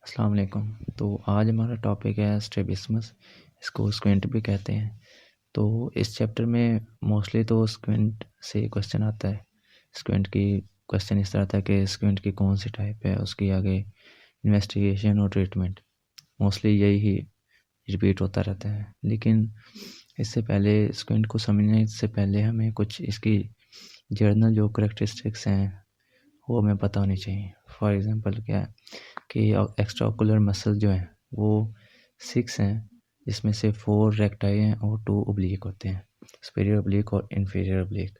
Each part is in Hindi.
अस्सलाम वालेकुम। तो आज हमारा टॉपिक है स्ट्रैबिस्मस, इसको स्क्विंट भी कहते हैं। तो इस चैप्टर में मोस्टली तो स्क्विंट से क्वेश्चन आता है। स्क्विंट की क्वेश्चन इस तरह था कि स्क्विंट की कौन सी टाइप है, उसकी आगे इन्वेस्टिगेशन और ट्रीटमेंट, मोस्टली यही ही रिपीट होता रहता है। लेकिन इससे पहले स्क्विंट को समझने से पहले हमें कुछ इसकी जर्नल जो करेक्टरिस्टिक्स हैं वो हमें पता होनी चाहिए। फॉर एग्ज़ाम्पल क्या है कि एक्स्ट्रा ओकुलर मसल जो हैं वो 6 हैं, जिसमें से 4 रेक्टाई हैं और 2 ओब्लीक होते हैं, सुपीरियर ओब्लीक और इन्फीरियर ओब्लीक।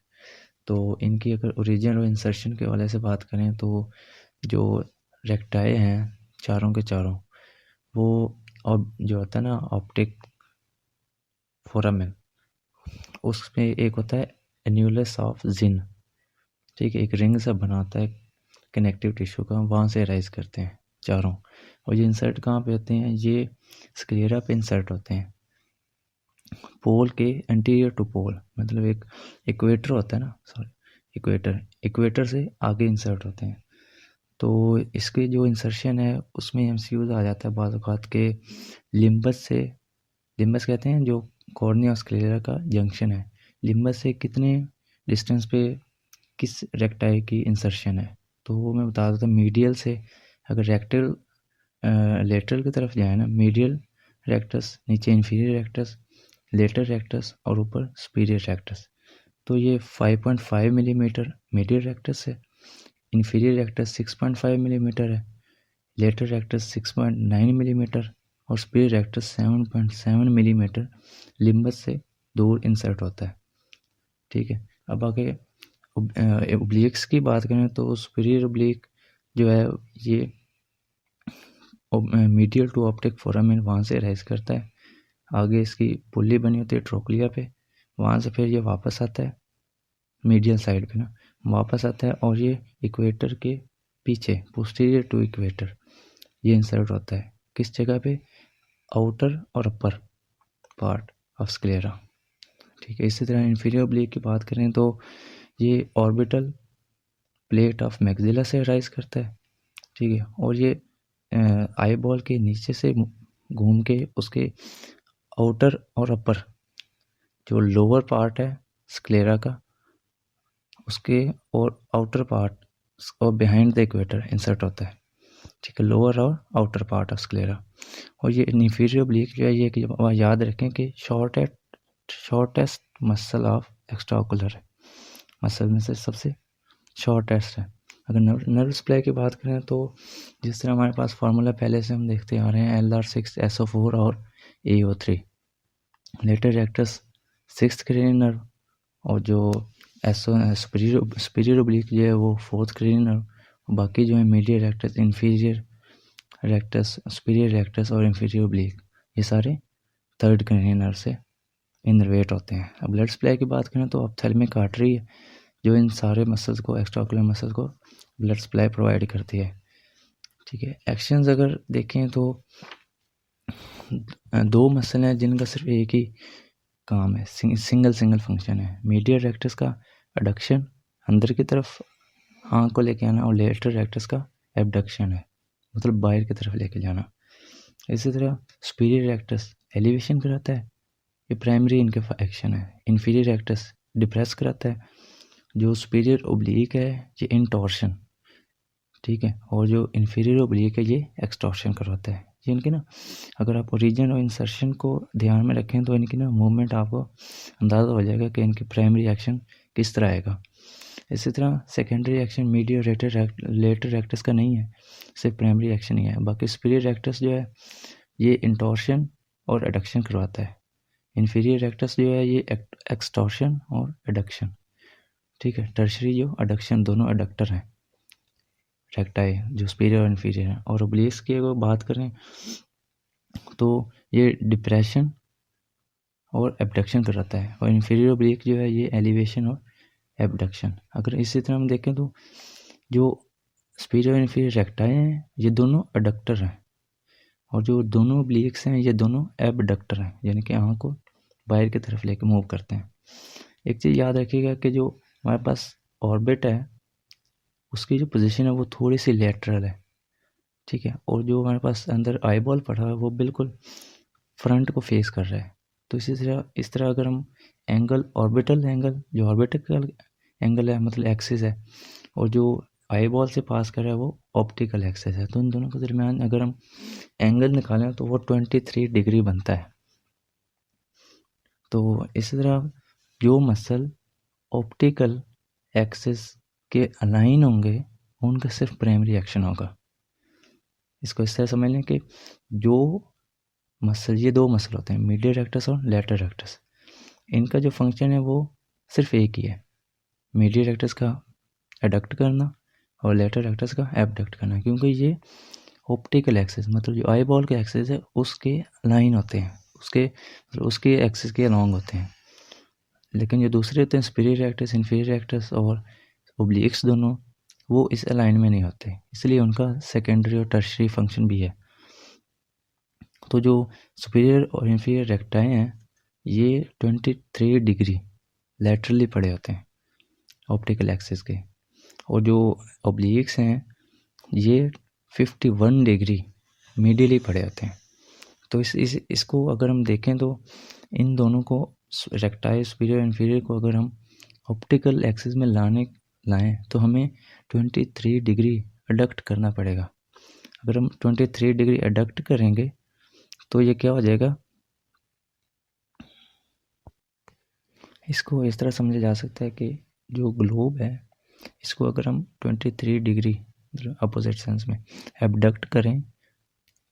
तो इनकी अगर ओरिजिन और इंसर्शन के वाले से बात करें तो जो रेक्टाई हैं चारों के चारों, वो अब जो होता है ना ऑप्टिक फोरामेन, उसमें एक होता है एन्यूलस ऑफ जिन, ठीक है, एक रिंग सा बना होता है कनेक्टिव टिश्यू का, वहाँ से राइज करते हैं चारों। और ये इंसर्ट कहाँ पे होते हैं, ये स्क्लेरा पे इंसर्ट होते हैं, पोल के एंटीरियर टू पोल, मतलब एक इक्वेटर होता है ना, सॉरी इक्वेटर से आगे इंसर्ट होते हैं। तो इसके जो इंसर्शन है उसमें एमसीक्यूज आ जाता है बाज़ औक़ात के लिम्बस से, लिम्बस कहते हैं जो कॉर्निया और स्क्लेरा का जंक्शन है, लिम्बस से कितने डिस्टेंस पे किस रेक्टाइल की इंसर्शन है। तो वो मैं बता देता हूँ, मीडियल से अगर रेक्टल लेटरल की तरफ जाए ना, मीडियल रेक्टस, नीचे इन्फीरियर रेक्टस, लेटर रेक्टस और ऊपर सुपीरियर रेक्टस। तो ये 5.5 मिलीमीटर मीडियल रेक्टस है, इन्फीरियर रेक्टस 6.5 मिलीमीटर है, लेटर रेक्टस 6.9 मिलीमीटर और सुपीरियर रेक्टस 7.7 मिलीमीटर लिम्बस से दूर इंसर्ट होता है। ठीक है, अब आगे ओब्लिक्स की बात करें तो सुपीरियर ओब्लिक जो है ये मीडियल टू ऑप्टिक फोरामेन वहाँ से राइज करता है, आगे इसकी पुल्ली बनी होती है ट्रोक्लिया पे, वहाँ से फिर ये वापस आता है मीडियल साइड पे ना, वापस आता है और ये इक्वेटर के पीछे पोस्टीरियर टू इक्वेटर ये इंसर्ट होता है, किस जगह पे, आउटर और अपर पार्ट ऑफ स्क्लेरा। ठीक है, इसी तरह इन्फीरियर ओब्लिक की बात करें तो ये ऑर्बिटल प्लेट ऑफ मैक्सिला से राइज करता है। ठीक है, और ये आई बॉल के नीचे से घूम के उसके आउटर और अपर जो लोअर पार्ट है स्क्लेरा का, उसके और आउटर पार्ट और बिहाइंड द इक्वेटर इंसर्ट होता है। ठीक है, लोअर और आउटर पार्ट ऑफ स्क्लेरा। और ये इन्फीरियर ओब्लिक जो है ये कि याद रखें कि shortest muscle of extra ocular है, मसल में से सबसे शॉर्टेस्ट है। अगर नर्व सप्लाई की बात करें तो जिस तरह हमारे पास फार्मूला पहले से हम देखते आ रहे हैं LR6SO4 और AO3, letter rectus 6th cranial nerve और जो सुपीरियर ओब्लिक जो है वो 4th क्रेनियल नर्व, बाकी जो है medial rectus, inferior rectus, superior rectus और इन्फीरियर ओब्लिक ये सारे 3rd क्रेनियल नर्व से इनर्वेट होते हैं। अब ब्लड सप्लाई की बात करें तो ऑप्थेल्मिक आर्टरी है जो इन सारे मसल्स को, एक्स्ट्राओकुलर मसल्स को ब्लड सप्लाई प्रोवाइड करती है। ठीक है, एक्शंस अगर देखें तो 2 मसल हैं जिनका सिर्फ एक ही काम है, सिंगल फंक्शन है, मीडियल रेक्टस का एडक्शन, अंदर की तरफ आँख को लेके आना, और लेटर रेक्टस का एबडक्शन है, मतलब बाहर की तरफ लेके जाना। इसी तरह सुपीरियर रेक्टस एलिवेशन कराता है, ये प्राइमरी इनके एक्शन है, इन्फीरियर रेक्टस डिप्रेस कराता है, जो सुपीरियर ओब्लिक है ये इंटॉर्शन, ठीक है, और जो इन्फीरियर ओब्लिक है ये एक्सटॉर्शन करवाता है। ये इनके ना, अगर आप ओरिजिन और इंसर्शन को ध्यान में रखें तो इनकी ना मूवमेंट आपको अंदाज़ा हो जाएगा कि इनकी प्राइमरी एक्शन किस तरह आएगा। इसी तरह secondary action medial lateral rectus का नहीं है, सिर्फ प्राइमरी एक्शन ही है। बाकी सुपीरियर रेक्टस जो है ये इंटॉर्शन और एडक्शन करवाता है, इन्फीरियर रेक्टस जो है ये एक्सटॉर्शन और एडक्शन। ठीक है, टर्शरी जो एडक्शन, दोनों एडक्टर हैं रेक्टाई जो सुपीरियर और इन्फीरियर हैं। और ओब्लिक्स की अगर बात करें तो ये डिप्रेशन और एबडक्शन कराता है, और इन्फीरियर ओब्लिक जो है ये एलिवेशन और एबडक्शन। अगर इसी तरह हम देखें तो जो सुपीरियर और इन्फीरियर रेक्टाई हैं ये दोनों एडक्टर हैं, और जो दोनों ओब्लिक्स हैं ये दोनों एबडक्टर हैं, यानी कि आँख को बाहर की तरफ लेके मूव करते हैं। एक चीज़ याद रखिएगा कि जो हमारे पास ऑर्बिट है उसकी जो पोजीशन है वो थोड़ी सी लेटरल है। ठीक है, और जो हमारे पास अंदर आई बॉल पड़ा है वो बिल्कुल फ्रंट को फेस कर रहा है। तो इस तरह अगर हम एंगल, ऑर्बिटल एंगल, जो ऑर्बिटल एंगल है मतलब एक्सिस है, और जो आई बॉल से पास कर रहा है वो ऑप्टिकल एक्सिस है, तो इन दोनों के दरमियान अगर हम एंगल निकालें तो वो 23 डिग्री बनता है। तो इसी तरह जो मसल ऑप्टिकल एक्सिस के अलाइन होंगे उनका सिर्फ प्राइमरी एक्शन होगा। इसको इस तरह समझ लें कि जो मसल, ये दो मसल होते हैं, मीडियल रेक्टस और लेटर रेक्टस, इनका जो फंक्शन है वो सिर्फ एक ही है, मीडियल रेक्टस का एडक्ट करना और लेटर रेक्टस का एबडक्ट करना, क्योंकि ये ऑप्टिकल एक्सिस मतलब जो आई बॉल के एक्सिस है उसके लाइन होते हैं, उसके एक्सिस के अलॉन्ग होते हैं। लेकिन जो दूसरे होते हैं सुपीरियर रेक्टस, इंफीरियर रेक्टस और ओब्लिक्स, दोनों वो इस अलाइन में नहीं होते, इसलिए उनका सेकेंडरी और टर्शरी फंक्शन भी है। तो जो सुपीरियर और इंफीरियर रेक्टाई हैं ये 23 डिग्री लेटरली पड़े होते हैं ऑप्टिकल एक्सिस के, और जो ओब्लिक्स हैं ये 51 डिग्री मीडियली पड़े होते हैं। तो इसको अगर हम देखें तो इन दोनों को, रेक्टाइल सुपीरियर इंफीरियर को अगर हम ऑप्टिकल एक्सिस में लाएं तो हमें 23 डिग्री एडक्ट करना पड़ेगा। अगर हम 23 डिग्री एडक्ट करेंगे तो ये क्या हो जाएगा, इसको इस तरह समझा जा सकता है कि जो ग्लोब है इसको अगर हम 23 डिग्री अपोजिट सेंस में एबडक्ट करें,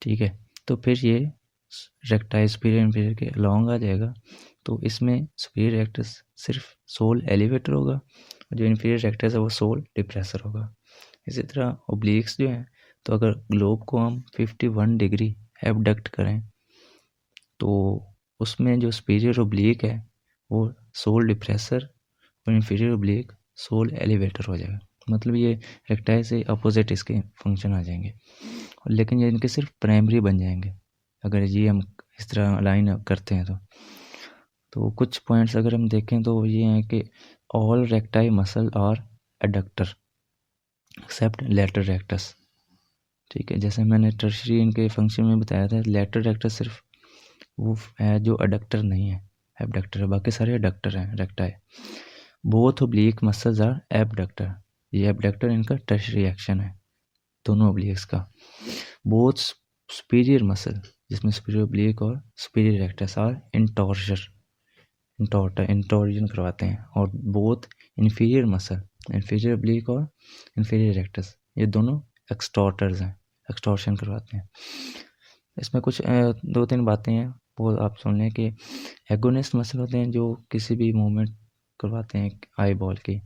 ठीक है, तो फिर ये रेक्टाइल सुपीरियर इंफीरियर के अलॉन्ग आ जाएगा। तो इसमें सुपीरियर रेक्टस सिर्फ सोल एलिवेटर होगा और जो इंफीरियर रेक्टस है वो सोल डिप्रेसर होगा। इसी तरह ओब्लिक्स जो है, तो अगर ग्लोब को हम 51 डिग्री एबडक्ट करें तो उसमें जो सुपीरियर ओब्लिक है वो सोल डिप्रेसर और इंफीरियर ओब्लिक सोल एलिवेटर हो जाएगा। मतलब ये रेक्टाइल से अपोजिट इसके फंक्शन आ जाएंगे, लेकिन ये इनके सिर्फ प्राइमरी बन जाएंगे अगर ये हम इस तरह लाइन करते हैं। तो कुछ पॉइंट्स अगर हम देखें तो ये हैं कि all recti muscle are adductor except lateral rectus, ठीक है, जैसे मैंने टर्शरी इनके फंक्शन में बताया था, लेटर रेक्टस सिर्फ वो है जो एडक्टर नहीं है, एबडक्टर है, बाकी सारे एडक्टर हैं recti. Both oblique muscles are abductor, ये एबडक्टर इनका टर्शरी एक्शन है दोनों ओब्लिक्स का। बोथ सुपीरियर मसल जिसमें सुपीरियर ओब्लिक और सुपीरियर रेक्टस आर इंटॉर्जन करवाते हैं, और both inferior muscle, inferior oblique और इन्फीरियर रेक्टस, ये दोनों एक्सटॉर्टर्स हैं, एक्सटॉर्शन करवाते हैं। इसमें कुछ 2-3 बातें हैं वो आप सुन लें कि एगोनिस्ट मसल होते हैं जो किसी भी मूवमेंट करवाते हैं आई बॉल की,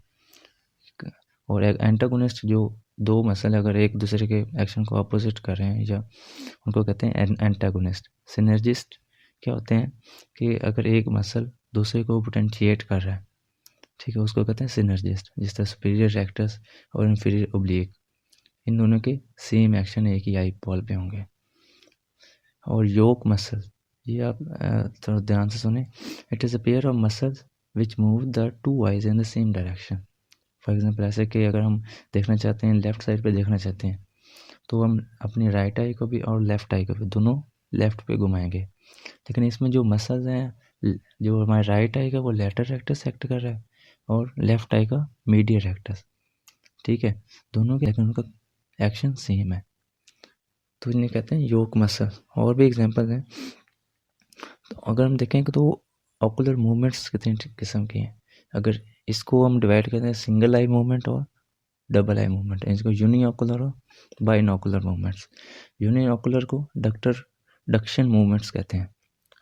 और एंटागोनिस्ट जो दो मसल अगर एक दूसरे के एक्शन को अपोजिट कर रहे हैं या उनको कहते हैं एंटागोनिस्ट। सिनर्जिस्ट क्या होते हैं कि अगर एक मसल दूसरे को पोटेंशिएट कर रहा है, ठीक है, उसको कहते हैं सिनर्जिस्ट। जिस तरह सुपीरियर रेक्टस और इंफीरियर ओब्लिक, इन दोनों के सेम एक्शन एक ही आई बॉल पे होंगे। और योक मसल, ये आप थोड़ा ध्यान से सुने, it is a pair of muscles which move the two eyes in the same direction. For example ऐसे कि अगर हम देखना चाहते हैं, लेफ़्ट साइड पे देखना चाहते हैं, तो हम अपनी राइट आई को भी और लेफ़्ट आई को भी दोनों लेफ़्ट पे घुमाएंगे। लेकिन इसमें जो मसल्स हैं, जो हमारे राइट आई का वो लेटर रेक्टस एक्ट कर रहा है और लेफ़्ट आई का मीडियल रेक्टस, ठीक है, दोनों के लेकिन उनका एक्शन सेम है, तो इन्हें कहते हैं योक मसल। और भी एग्जांपल हैं, तो अगर हम देखेंगे तो ऑकुलर मूवमेंट्स कितने किस्म के हैं। अगर इसको हम डिवाइड करते हैं सिंगल आई मूवमेंट और डबल आई मूवमेंट, इसको यूनिओकुलर और बाइनोकुलर मूवमेंट्स। यूनिओकुलर को डक्शन मूवमेंट्स कहते हैं,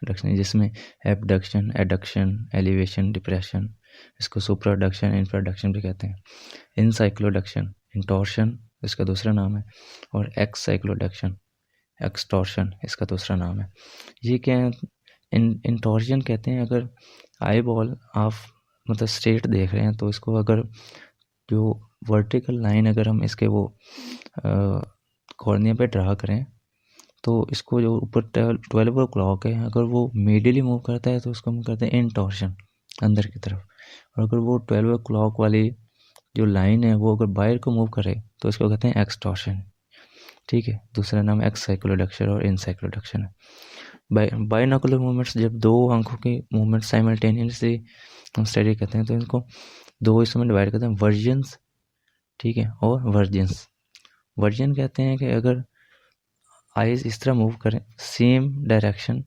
डक्शन जिसमें एबडक्शन, एडक्शन, एलिवेशन, डिप्रेशन, इसको सुप्राडक्शन, इंफ्राडक्शन भी कहते हैं। इनसाइक्लोडक्शन, इंटॉर्शन इसका दूसरा नाम है, और एक्साइक्लोडक्शन, एक्सटॉर्शन इसका दूसरा नाम है। ये क्या है, इंटॉर्शन कहते हैं अगर आई बॉल आप मतलब स्ट्रेट देख रहे हैं तो इसको अगर जो वर्टिकल लाइन अगर हम इसके वो कॉर्निया पे ड्रा करें तो इसको जो ऊपर 12 क्लॉक है अगर वो मिडिली मूव करता है तो उसको हम कहते हैं इंटॉर्शन, अंदर की तरफ। और अगर वो 12 क्लॉक वाली जो लाइन है वो अगर बाहर को मूव करे तो इसको कहते हैं एक्सटॉर्शन। ठीक है। दूसरा नाम एक्साइक्लोडक्शन और इनसाइक्लोडक्शन है। बाइनोकुलर मूवमेंट्स, जब दो आंखों की मूवमेंट साइमल्टेनियसली हम स्टडी करते हैं तो इनको दो हिस्सों में डिवाइड करते हैं, वर्जन्स, ठीक है, और वर्जन्स। वर्जन कहते हैं कि अगर आइज इस तरह मूव करें, सेम डायरेक्शन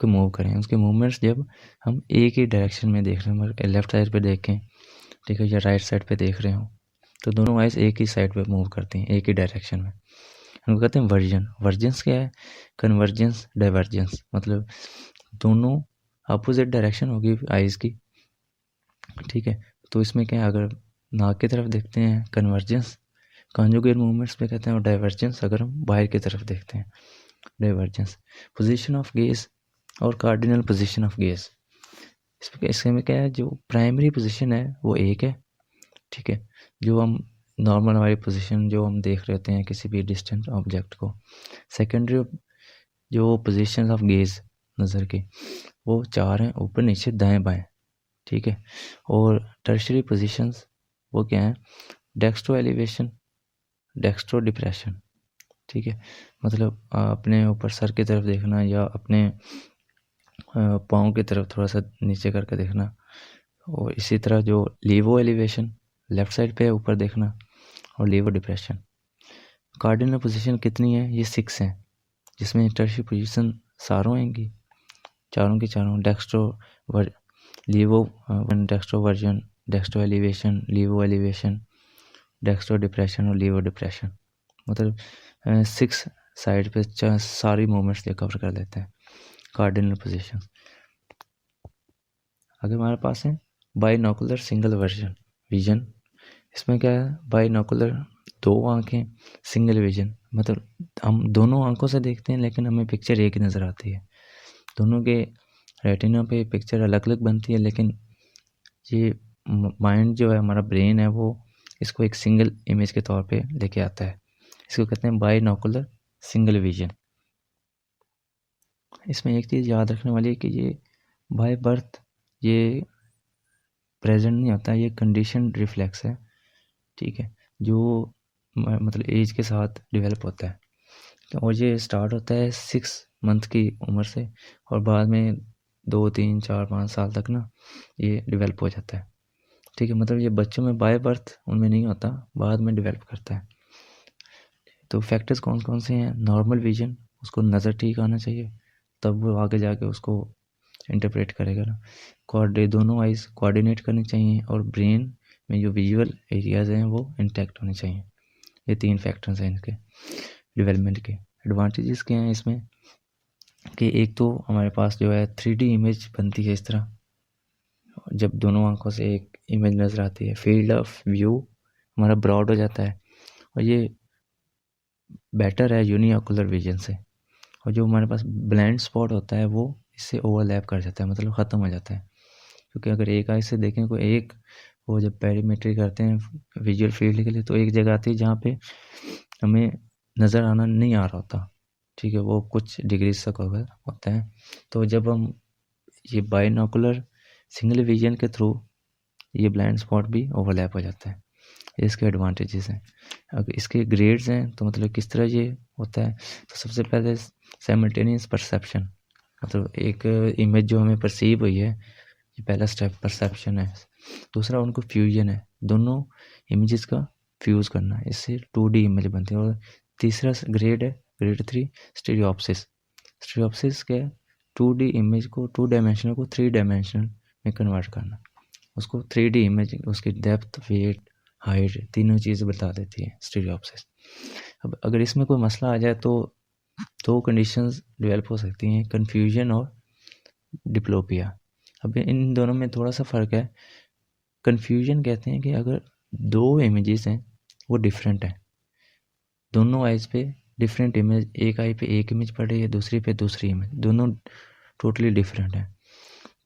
को मूव करें, उसके मूवमेंट्स जब हम एक ही डायरेक्शन में देख रहे हैं, लेफ्ट साइड पे देखें, ठीक है, या राइट साइड पे देख रहे हो, तो दोनों आइज एक ही साइड पे मूव करती हैं, एक ही डायरेक्शन में। उनको कहते हैं वर्जन। वर्जन्स क्या है? कन्वर्जेंस, डाइवर्जेंस, मतलब दोनों अपोजिट डायरेक्शन होगी आइज की, ठीक है। तो इसमें क्या है, अगर नाक की तरफ देखते हैं कन्वर्जेंस, कॉन्जुगेट मूवमेंट्स पे कहते हैं, और डाइवर्जेंस अगर हम बाहर की तरफ देखते हैं, डाइवर्जेंस। पोजीशन ऑफ गेज और कार्डिनल पोजीशन ऑफ गेज, इसमें क्या है, जो प्राइमरी पोजीशन है वो एक है, ठीक है, जो हम नॉर्मल हमारी पोजीशन जो हम देख रहे होते हैं किसी भी डिस्टेंट ऑब्जेक्ट को। सेकेंडरी जो पोजीशन ऑफ गेज, नज़र की, वो चार हैं, ऊपर नीचे दाएं बाएं, ठीक है। और टर्शरी पोजीशंस वो क्या है, डेक्स्ट्रो एलिवेशन, डेक्स्ट्रो डिप्रेशन, ठीक है, मतलब अपने ऊपर सर की तरफ देखना या अपने पाँव की तरफ थोड़ा सा नीचे करके देखना। और इसी तरह जो लीवो एलिवेशन, लेफ्ट साइड पे ऊपर देखना, और लीवो डिप्रेशन। कार्डिनल पोजीशन कितनी है? ये 6 हैं, जिसमें टर्शरी पोजीशन सारों आएंगी, चारों की चारों, dextro levo dextro version, dextro elevation, levo elevation, dextro depression और लीवो डिप्रेशन, मतलब 6 साइड पे सारी मूवमेंट्स ये कवर कर लेते हैं कार्डिनल पोजीशन। आगे हमारे पास है बाइनोकुलर सिंगल विजन। इसमें क्या है, बाइनोकुलर दो आंखें, सिंगल विजन, मतलब हम दोनों आंखों से देखते हैं लेकिन हमें पिक्चर एक ही नज़र आती है। दोनों के रेटिना पे पिक्चर अलग अलग बनती है, लेकिन ये माइंड जो है, हमारा ब्रेन है, वो इसको एक सिंगल इमेज के तौर पे लेके आता है। इसको कहते हैं बाइनोकुलर सिंगल विजन। इसमें एक चीज़ याद रखने वाली है कि ये बाय बर्थ ये प्रेजेंट नहीं होता, ये कंडीशन रिफ्लेक्स है, ठीक है, जो मतलब एज के साथ डेवलप होता है। तो और ये स्टार्ट होता है 6 मंथ की उम्र से, और बाद में 2, 3, 4, 5 साल तक ना ये डेवलप हो जाता है, ठीक है, मतलब ये बच्चों में बाय बर्थ उनमें नहीं होता, बाद में डेवलप करता है। तो फैक्टर्स कौन कौन से हैं? नॉर्मल विजन, उसको नज़र ठीक आना चाहिए, तब वो आगे जाके उसको इंटरप्रेट करेगा ना। दोनों आइज कोऑर्डिनेट करनी चाहिए, और ब्रेन में जो विजुअल एरियाज हैं वो इंटैक्ट होने चाहिए। ये 3 फैक्टर्स हैं इनके डेवलपमेंट के। एडवांटेजेस क्या हैं इसमें कि एक तो हमारे पास जो है 3D इमेज बनती है, इस तरह जब दोनों आंखों से एक इमेज नज़र आती है, फील्ड ऑफ व्यू हमारा ब्रॉड हो जाता है, और ये बेटर है यूनिओकुलर विजन से। और जो हमारे पास ब्लाइंड स्पॉट होता है वो इससे ओवरलैप कर जाता है, मतलब ख़त्म हो जाता है, क्योंकि अगर एक आई से देखें कोई एक, वो जब पेरीमेट्री करते हैं विजुअल फील्ड के लिए, तो एक जगह आती है जहाँ पे हमें नज़र आना नहीं आ रहा होता, ठीक है, वो कुछ डिग्रीज तक होता है। तो जब हम ये बाइनोकुलर सिंगल विजन के थ्रू ये ब्लाइंड स्पॉट भी ओवरलैप हो जाता है, इसके एडवांटेजेस हैं। अगर इसके ग्रेड्स हैं तो मतलब किस तरह ये होता है, तो सबसे पहले साइमल्टेनियस परसेप्शन, मतलब एक इमेज जो हमें परसीव हुई है, ये पहला स्टेप परसेप्शन है। दूसरा उनको फ्यूजन है, दोनों इमेजेस का फ्यूज़ करना, इससे 2D इमेज बनती है। और तीसरा ग्रेड है, ग्रेड 3 स्टीरियोप्सिस। स्टीरियोप्सिस क्या है, 2D इमेज को, 2 डायमेंशनल को 3 डायमेंशनल में कन्वर्ट करना, उसको 3D इमेज, उसकी डेप्थ, वेट, हाइट, तीनों चीज़ बता देती है स्टीरियोप्सिस। अब अगर इसमें कोई मसला आ जाए तो 2 कंडीशंस डेवलप हो सकती हैं, कन्फ्यूजन और डिप्लोपिया। अब इन दोनों में थोड़ा सा फ़र्क है। कन्फ्यूजन कहते हैं कि अगर 2 इमेजेस हैं वो डिफरेंट हैं, दोनों आइज पे डिफरेंट इमेज, एक आई पे एक इमेज पड़ रही है, दूसरी पे दूसरी इमेज, दोनों टोटली डिफरेंट हैं,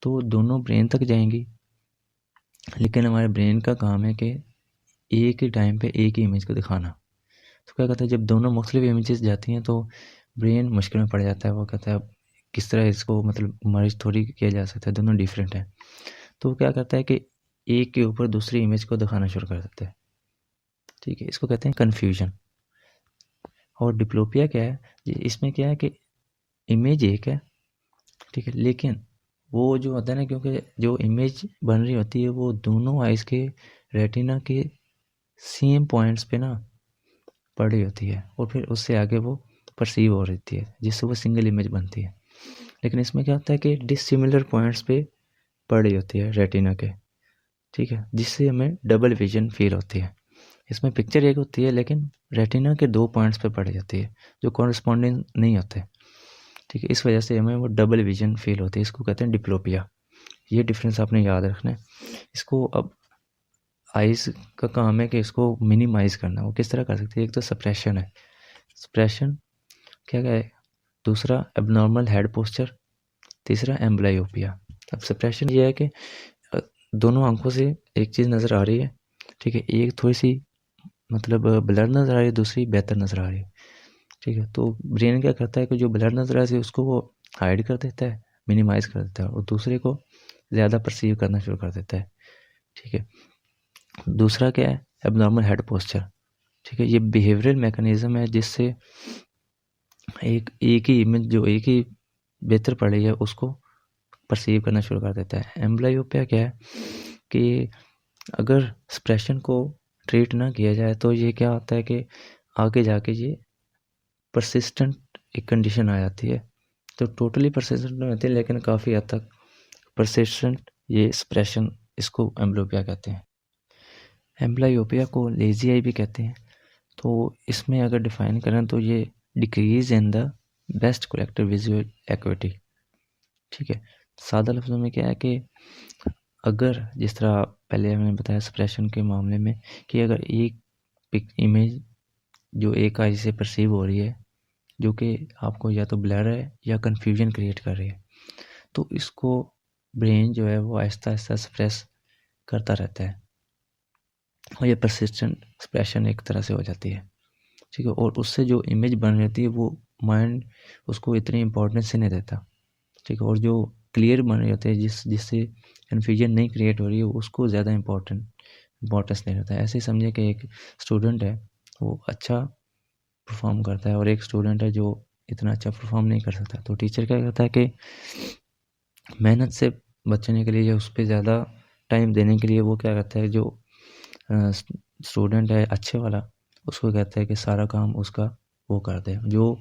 तो दोनों ब्रेन तक जाएंगी, लेकिन हमारे ब्रेन का काम है कि एक ही टाइम पे एक ही इमेज को दिखाना। तो क्या कहता है, जब दोनों मुख्तलिफ इमेजेस जाती हैं तो ब्रेन मुश्किल में पड़ जाता है, वो कहता है किस तरह इसको मतलब मर्ज थोड़ी किया जा सकता है, दोनों डिफरेंट हैं। तो वो क्या करता है कि एक के ऊपर दूसरी इमेज को दिखाना शुरू कर देता है, ठीक है, इसको कहते हैं कन्फ्यूजन। और डिप्लोपिया क्या है, इसमें क्या है कि इमेज एक है, ठीक है, लेकिन वो जो होता है ना, क्योंकि जो इमेज बन रही होती है वो दोनों आइज़ के रेटिना के सेम पॉइंट्स पे ना पड़ रही होती है, और फिर उससे आगे वो परसीव हो रही है, जिससे वो सिंगल इमेज बनती है। लेकिन इसमें क्या होता है कि डिसिमिलर पॉइंट्स पे पड़ रही होती है रेटिना के, ठीक है, जिससे हमें डबल विजन फील होती है। इसमें पिक्चर एक होती है लेकिन रेटिना के 2 पॉइंट्स पे पड़ जाती है जो कॉरस्पॉन्डिंग नहीं होते, ठीक है। इस वजह से हमें वो डबल विजन फील होती है, इसको कहते हैं डिप्लोपिया। ये डिफरेंस आपने याद रखना है। इसको अब आइज़ का काम है कि इसको मिनिमाइज़ करना। वो किस तरह कर सकते हैं, एक तो सप्रेशन है, सप्रेशन क्या है, दूसरा एबनॉर्मल हेड पोस्चर, तीसरा एम्ब्लायोपिया। अब सप्रेशन ये है कि दोनों आंखों से एक चीज़ नज़र आ रही है, ठीक है, एक थोड़ी सी मतलब ब्लर नज़र आ रही है, दूसरी बेहतर नज़र आ रही है, ठीक है। तो ब्रेन क्या करता है कि जो ब्लर नज़र आ रही है उसको वो हाइड कर देता है, मिनिमाइज़ कर देता है, और दूसरे को ज़्यादा परसीव करना शुरू कर देता है, ठीक है। दूसरा क्या है, एबनॉर्मल हेड पोस्चर, ठीक है। ये बिहेवियरल मैकेनिज्म है जिससे एक ही इमेज जो एक ही बेहतर पड़ रही है उसको परसीव करना शुरू कर देता है। एम्ब्लायोपिया क्या है कि अगर एक्सप्रेशन को ट्रीट ना किया जाए तो ये क्या होता है कि आगे जाके ये परसिस्टेंट एक कंडीशन आ जाती है। तो टोटली परसिस्टेंट नहीं होती लेकिन काफ़ी हद तक परसिस्टेंट ये एक्सप्रेशन, इसको एम्ब्लोपिया कहते हैं। एम्ब्लायोपिया को लेजी आई भी कहते हैं। तो इसमें अगर डिफाइन करें तो ये decrease in the best collective visual equity, ठीक है। सादा लफ्ज़ों में क्या है कि अगर जिस तरह पहले हमने बताया एक्सप्रेशन के मामले में कि अगर एक पिक इमेज जो एक आई से परसीव हो रही है जो कि आपको या तो ब्लर है या कन्फ्यूजन क्रिएट कर रही है, तो इसको ब्रेन जो है वो आहिस्ता आहिस्ता सप्रेस करता रहता है, और ये परसिस्टेंट एक्सप्रेशन एक तरह से हो जाती है, ठीक है। और उससे जो इमेज बन रहती है वो माइंड उसको इतनी इम्पोर्टेंस ही नहीं देता, ठीक है। और जो क्लियर बन रहे होते हैं जिससे कन्फ्यूजन नहीं क्रिएट हो रही है उसको ज़्यादा इम्पोर्टेंस नहीं रहता है। ऐसे ही समझे कि एक स्टूडेंट है वो अच्छा परफॉर्म करता है और एक स्टूडेंट है जो इतना अच्छा परफॉर्म नहीं कर सकता, तो टीचर क्या करता है कि मेहनत से बचने के लिए या उस पर ज़्यादा टाइम देने के लिए वो क्या करता है, जो स्टूडेंट है अच्छे वाला उसको कहता है कि सारा काम उसका वो कर दे, जो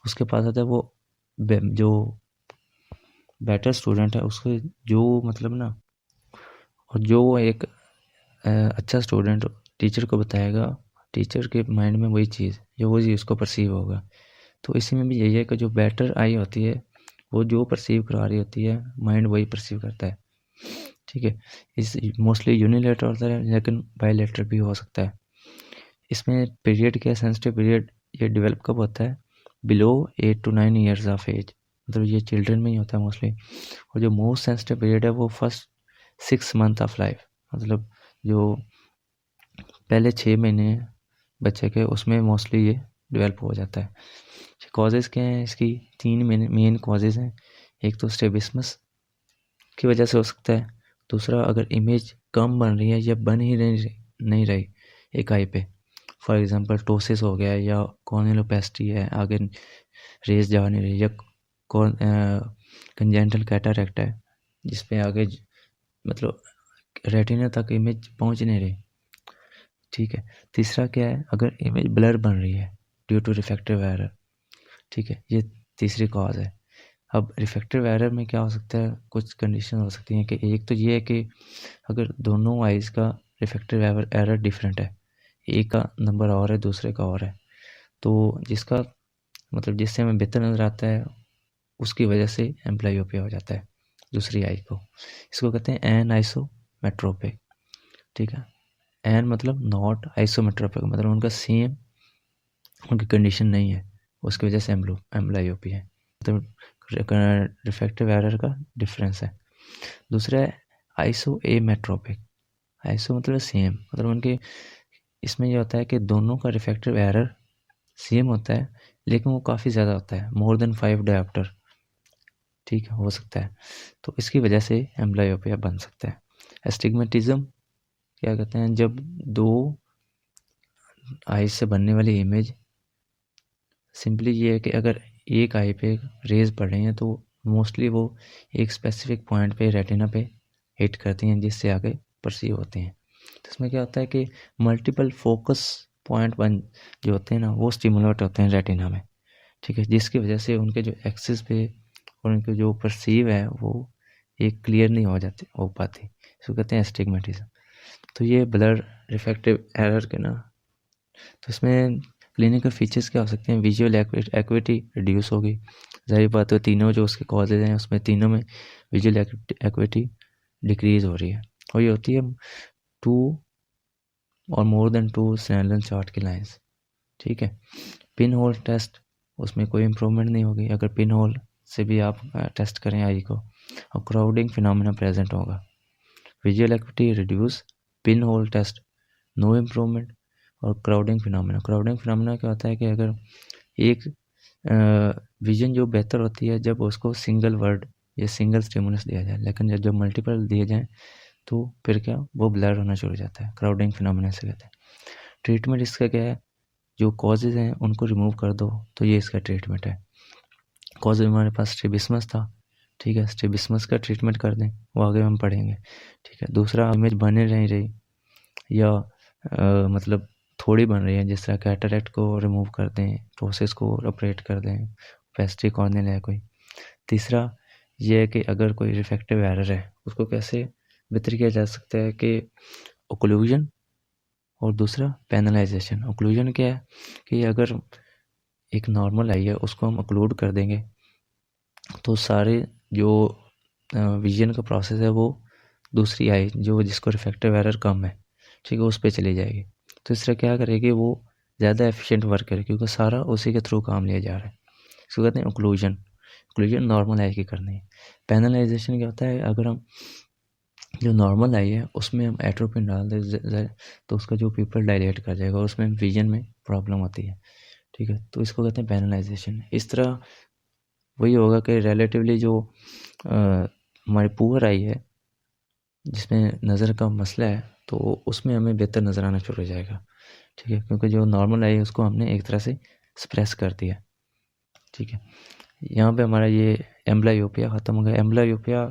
उसके पास आता है वो जो बेटर स्टूडेंट है उसको जो मतलब ना, और जो वो एक अच्छा स्टूडेंट टीचर को बताएगा, टीचर के माइंड में वही चीज़ जो वो चीज़ उसको परसीव होगा। तो इसी में भी यही है कि जो बेटर आई होती है वो जो परसीव करा रही होती है माइंड वही परसीव करता है, ठीक है। इस मोस्टली यूनिलेटरल होता है लेकिन बायलेटरल भी हो सकता है। इसमें पीरियड क्या है, सेंसिटिव पीरियड ये डेवलप कब होता है, below 8 to 9 years of age, मतलब ये चिल्ड्रन में ही होता है मोस्टली। और जो मोस्ट सेंसिटिव पीरियड है वो फर्स्ट 6 मंथ ऑफ लाइफ, मतलब जो पहले 6 महीने बच्चे के उसमें मोस्टली ये डेवलप हो जाता है। कॉजेज़ क्या हैं इसकी, 3 मेन कॉजेज़ हैं। एक तो स्ट्रैबिस्मस की वजह से हो सकता है, दूसरा अगर इमेज कम बन रही है या बन ही नहीं रही एक आई पे, फॉर एग्जांपल टोसिस हो गया या कॉर्नियोलोपेस्टी है, आगे रेस जा नहीं रही, या कंजेंटल कैटरैक्ट है जिस पे आगे मतलब रेटिना तक इमेज पहुंच नहीं रही, ठीक है। तीसरा क्या है, अगर इमेज ब्लर बन रही है ड्यू टू रिफ्रैक्टिव एरर, ठीक है, ये तीसरी कॉज है। अब रिफ्रैक्टिव एरर में क्या हो सकता है, कुछ कंडीशन हो सकती हैं कि एक तो ये है कि अगर दोनों आइज़ का रिफ्रैक्टिव एरर डिफरेंट है, एक का नंबर और है दूसरे का और है, तो जिसका मतलब जिससे हमें बेहतर नज़र आता है उसकी वजह से एम्प्लायोपिया हो जाता है दूसरी आई को। इसको कहते हैं एन आइसोमेट्रोपिक, ठीक है। एन मतलब नॉट आइसोमेट्रोपिक, मतलब उनका सेम उनकी कंडीशन नहीं है, उसकी वजह से एम्ब्लायोपिया है, मतलब रिफ्रैक्टिव एरर का डिफरेंस है। दूसरा है आइसो एमेट्रोपिक, आइसो मतलब सेम, मतलब उनके इसमें ये होता है कि दोनों का रिफ्रैक्टिव एरर सेम होता है लेकिन वो काफ़ी ज़्यादा होता है, मोर देन 5 डायोप्टर, ठीक है, हो सकता है। तो इसकी वजह से एम्ब्लायोपिया बन सकता है। एस्टिग्मेटिज्म क्या कहते हैं, जब दो आइज से बनने वाली इमेज सिंपली ये है कि अगर एक आई पे रेज पड़ रही हैं तो मोस्टली वो एक स्पेसिफिक पॉइंट पे रेटिना पे हिट करती हैं, जिससे आगे परसीव होते हैं। तो इसमें क्या होता है कि मल्टीपल फोकस पॉइंट वन जो होते हैं ना, वो स्टिमुलेट होते हैं रेटिना में, ठीक है, जिसकी वजह से उनके जो एक्सिस पे और उनके जो परसीव है वो एक क्लियर नहीं हो पाती। इसको कहते हैं एस्टिग्मेटिज्म। तो ये ब्लर रिफ्रैक्टिव एरर के ना, तो इसमें क्लिनिकल फीचर्स क्या हो सकते हैं? विजुअल एक्विटी रिड्यूस होगी, ज़ाहिर बात है तीनों जो उसके कॉजेज हैं उसमें तीनों में विजुअल एक्विटी डिक्रीज हो रही है, और ये होती है 2 और मोर देन 2 स्नेलन चार्ट की लाइंस, ठीक है। पिन होल टेस्ट, उसमें कोई इम्प्रूवमेंट नहीं होगी अगर पिन होल से भी आप टेस्ट करें आई को, और क्राउडिंग फिनोमेना प्रेजेंट होगा। Visual acuity reduce, pin hole test no improvement, और क्राउडिंग फिनोमेना क्या होता है कि अगर एक विजन जो बेहतर होती है जब उसको सिंगल वर्ड या सिंगल स्टिमुलस दिया जाए, लेकिन जब मल्टीपल दिए जाएँ तो फिर क्या वो ब्लर होना शुरू हो जाता है, क्राउडिंग फिनोमेना से कहते हैं। ट्रीटमेंट इसका क्या है? जो कॉजेज़ हैं उनको रिमूव कर दो, तो ये इसका ट्रीटमेंट है। कॉज हमारे पास स्ट्रैबिस्मस था, ठीक है, स्ट्रैबिस्मस का ट्रीटमेंट कर दें, वो आगे हम पढ़ेंगे, ठीक है। दूसरा इमेज बने नहीं रही या मतलब थोड़ी बन रही है, जिस तरह कैटरेक्ट को रिमूव कर दें, प्रोसेस को ऑपरेट कर दें, पेस्ट्री कॉर्नियल है कोई। तीसरा ये है कि अगर कोई रिफ्रैक्टिव एरर है उसको कैसे बेहतर किया जा सकता है कि ओक्लूजन, और दूसरा पेनलाइजेशन। ओक्लूजन क्या है कि अगर एक नॉर्मल आई है उसको हम ओक्लूड कर देंगे तो सारे जो विजन का प्रोसेस है वो दूसरी आई जो जिसको रिफ्रैक्टिव एरर कम है, ठीक है, उस पर चली जाएगी। तो इस तरह क्या करेगी वो ज़्यादा एफिशिएंट वर्क करेगी क्योंकि सारा उसी के थ्रू काम लिया जा रहा है। इसको कहते हैं ओक्लूजन। ओक्लूजन नॉर्मल आई की करनी है। पेनलाइजेशन क्या होता है? अगर हम जो नॉर्मल आई है उसमें हम एट्रोपिन डाल दें तो उसका जो पीपल डायलेट कर जाएगा और उसमें विजन में प्रॉब्लम होती है, ठीक है, तो इसको कहते हैं पेनलाइजेशन। इस तरह वही होगा कि रिलेटिवली जो हमारी पुअर आई है जिसमें नज़र का मसला है तो उसमें हमें बेहतर नज़र आना शुरू हो जाएगा, ठीक है, क्योंकि जो नॉर्मल आई है उसको हमने एक तरह से सप्रेस कर दिया, ठीक है। यहाँ पे हमारा ये एम्ब्लायोपिया ख़त्म हो गया। एम्ब्लायोपिया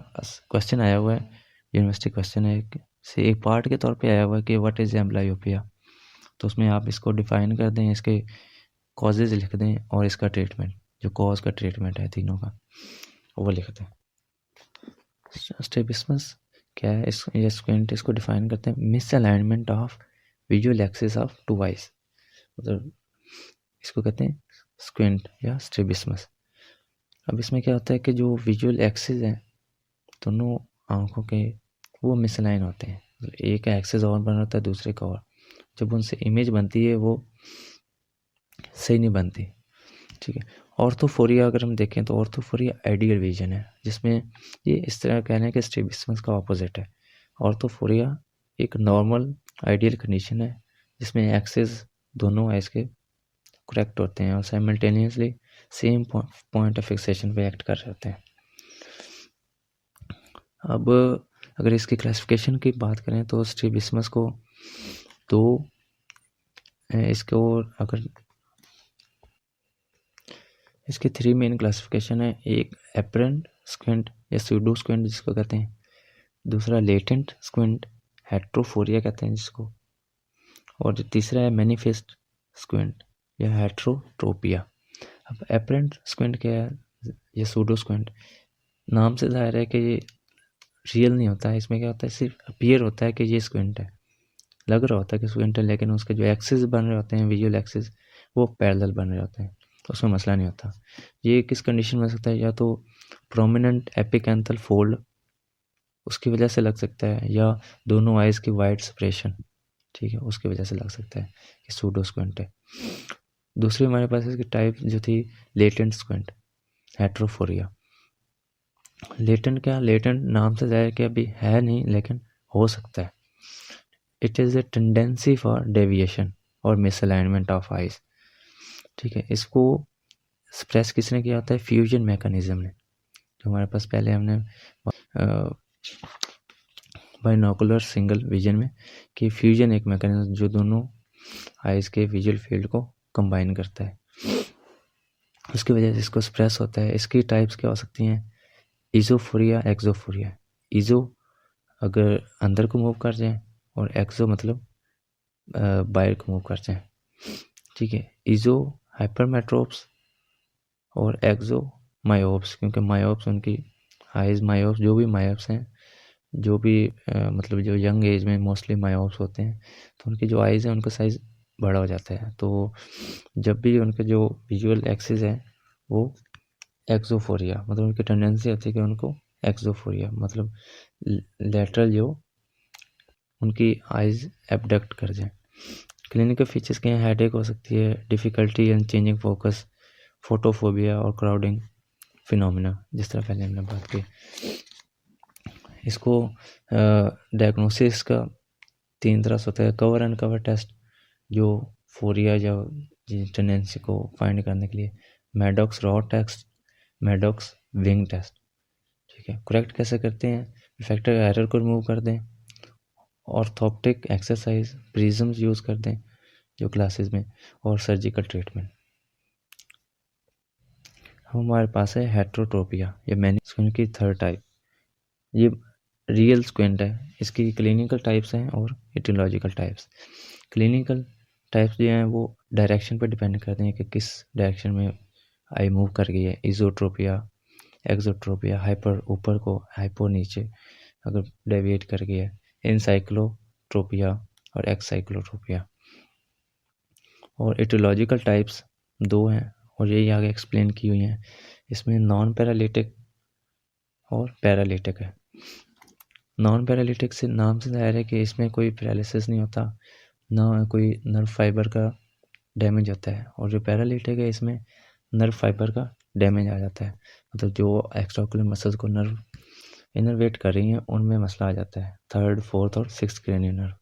क्वेश्चन आया हुआ है, यूनिवर्सिटी क्वेश्चन है से एक पार्ट के तौर पे आया हुआ है कि व्हाट इज़ एम्ब्लायोपिया, तो उसमें आप इसको डिफ़ाइन कर दें, इसके कॉजेज़ लिख दें और इसका ट्रीटमेंट, जो कॉज का ट्रीटमेंट है तीनों का वो लिख दें। स्ट्रैबिस्मस क्या है? ये स्क्विंट इसको डिफाइन करते हैं misalignment of visual axis of two eyes, मतलब इसको कहते हैं स्क्विंट या स्ट्रैबिस्मस। अब इसमें क्या होता है कि जो विजुअल एक्सिस हैं दोनों आँखों के वो मिसअलाइन होते हैं, मतलब एक का एक्सिस और बना होता है दूसरे का और, जब उनसे इमेज बनती है वो सही नहीं बनती, ठीक है। ऑर्थोफोरिया अगर हम देखें तो ऑर्थोफोरिया आइडियल विजन है, जिसमें ये इस तरह कहना है कि स्ट्रैबिस्मस का ऑपोजिट है। ऑर्थोफोरिया एक नॉर्मल आइडियल कंडीशन है जिसमें एक्सिस दोनों आइज के करेक्ट होते हैं और simultaneously same point of fixation पे एक्ट कर रहे होते हैं। अब अगर इसकी क्लासिफिकेशन की बात करें तो स्ट्रैबिस्मस को दो इसको अगर इसके 3 मेन क्लासिफिकेशन है, एक एपरेंट स्क्विंट या स्यूडो स्क्विंट जिसको कहते हैं, दूसरा लेटेंट स्क्विंट हेट्रोफोरिया कहते हैं जिसको, और तीसरा है मैनिफेस्ट स्क्विंट या हेट्रोट्रोपिया। अब एपरेंट स्क्विंट क्या है या सूडो स्क्विंट, नाम से जाहिर है कि ये रियल नहीं होता है, इसमें क्या होता है सिर्फ अपीयर होता है कि ये स्क्विंट है, लग रहा होता है कि स्क्विंट है, लेकिन उसके जो एक्सिस बन रहे होते हैं विजुअल एक्सिस वो पैरेलल बन रहे होते हैं, तो उसमें मसला नहीं होता। ये किस कंडीशन में हो सकता है? या तो प्रोमिनेंट एपिकेंथल फोल्ड उसकी वजह से लग सकता है, या दोनों आइज़ की वाइड सेपरेशन, ठीक है, उसकी वजह से लग सकता है कि सूडो स्क्विंट है। दूसरी हमारे पास इसकी टाइप जो थी लेटेंट स्क्विंट हेट्रोफोरिया। लेटेंट क्या? लेटेंट नाम से जाहिर कि अभी है नहीं लेकिन हो सकता है। It is a tendency for deviation और मिसअलाइनमेंट ऑफ आइज, ठीक है। इसको स्प्रेस किसने किया होता है? फ्यूजन मैकेनिज्म ने, जो हमारे पास पहले हमने बाइनोकुलर सिंगल विजन में कि फ्यूजन एक मैकेनिज्म जो दोनों आइज के विजुअल फील्ड को कंबाइन करता है। उसकी वजह से इसको स्प्रेस होता है। इसकी टाइप्स क्या हो सकती हैं? इज़ोफोरिया, एक्सोफोरिया। इज़ो अगर अंदर को मूव कर जाए और एक्सो मतलब बाहर को मूव कर जाए, ठीक है। इज़ो हाइपरमेट्रोप्स और एक्सो मायोप्स, क्योंकि मायोप्स उनकी आइज मायोप्स, जो भी मायोप्स हैं, जो भी मतलब जो यंग एज में मोस्टली मायोप्स होते हैं, तो उनकी जो आइज़ है उनका साइज़ बड़ा हो जाता है। तो जब भी उनके जो विजुअल एक्सिस है वो एक्सोफोरिया, मतलब उनकी टेंडेंसी होती है कि उनको एक्सोफोरिया मतलब लेटरल जो उनकी आइज़ एबडक्ट कर जाए। क्लिनिकल फीचर्स के हैं, हेडेक हो सकती है, difficulty in changing focus, photophobia और क्राउडिंग फिनोमिना, जिस तरह पहले हमने बात की। इसको डायग्नोसिस का 3 तरह से होता है। कवर एंड कवर टेस्ट, जो फोरिया या टेंडेंसी को फाइंड करने के लिए। Maddox rod test, Maddox wing test, ठीक है। करेक्ट कैसे करते हैं? फैक्टर एरर को रिमूव कर दें, ऑर्थोप्टिक एक्सरसाइज, प्रिज्म्स यूज़ कर दें जो क्लासेस में, और सर्जिकल ट्रीटमेंट। हमारे पास है हेट्रोट्रोपिया, ये मैनी स्क्विंट की थर्ड टाइप। ये रियल स्क्विंट है। इसकी क्लिनिकल टाइप्स हैं और एटियोलॉजिकल टाइप्स। क्लिनिकल टाइप्स जो हैं वो डायरेक्शन पर डिपेंड करते हैं कि किस डायरेक्शन में आई मूव कर गई है। इजोट्रोपिया, एक्सोट्रोपिया, हाइपर ऊपर को, हाइपो नीचे अगर डेविएट कर गया है। इनसाइक्लोट्रोपिया और एक्साइक्लोट्रोपिया। और एटियोलॉजिकल टाइप्स 2 हैं और यही आगे एक्सप्लेन की हुई हैं। इसमें नॉन पैरालिटिक और पैरालिटिक है। नॉन पैरालिटिक से नाम से ज़ाहिर है कि इसमें कोई पैरालिसिस नहीं होता, ना कोई नर्व फाइबर का डैमेज होता है। और जो पैरालिटिक है इसमें नर्व फाइबर का डैमेज आ जाता है, मतलब जो एक्स्ट्राओकुलर मसल्स को नर्व इनर्वेट कर रही हैं उनमें मसला आ जाता है। 3rd, 4th और 6th क्रेनियल नर्व।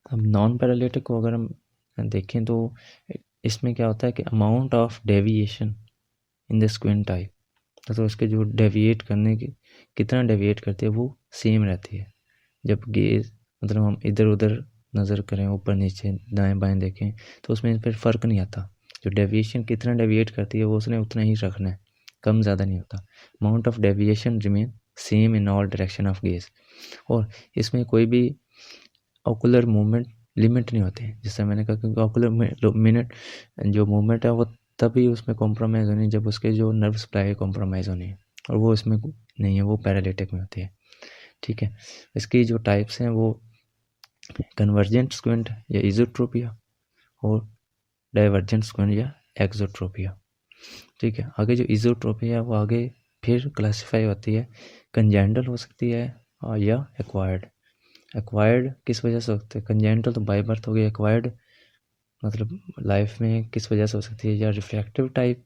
अब नॉन पैरालिटिक को अगर हम देखें तो इसमें क्या होता है कि amount of deviation in the squint type, तो उसके जो डेविएट करने की कितना डेविएट करते हैं वो सेम रहती है। जब गेज मतलब हम इधर उधर नज़र करें, ऊपर नीचे दाएं बाएं देखें, तो उसमें फिर फ़र्क नहीं आता। जो डेविएशन कितना डेविएट करती है वो उसने उतना ही रखना है, कम ज़्यादा नहीं होता। Amount of deviation remain same in all direction of gauge. और इसमें कोई भी ऑकुलर मूवमेंट लिमिट नहीं होते, जैसे मैंने कहा, क्योंकि ऑकुलर मिनट जो मूवमेंट है वो तभी उसमें कॉम्प्रोमाइज़ होनी जब उसके जो नर्व सप्लाई कॉम्प्रोमाइज़ होनी है, और वो इसमें नहीं है, वो पैरालिटिक में होती है, ठीक है। इसकी जो टाइप्स हैं वो कन्वर्जेंट स्क्विंट या इजोट्रोपिया और डाइवर्जेंट स्क्विंट या एक्सोट्रोपिया, ठीक है। आगे जो इजोट्रोपिया है वो आगे फिर क्लासीफाई होती है, कंजेंटल हो सकती है या एक्वायर्ड। एक्वायर्ड किस वजह से होते हैं? कंजेंटल तो बाय बर्थ हो गई, एक्वायर्ड मतलब लाइफ में किस वजह से हो सकती है? या refractive type,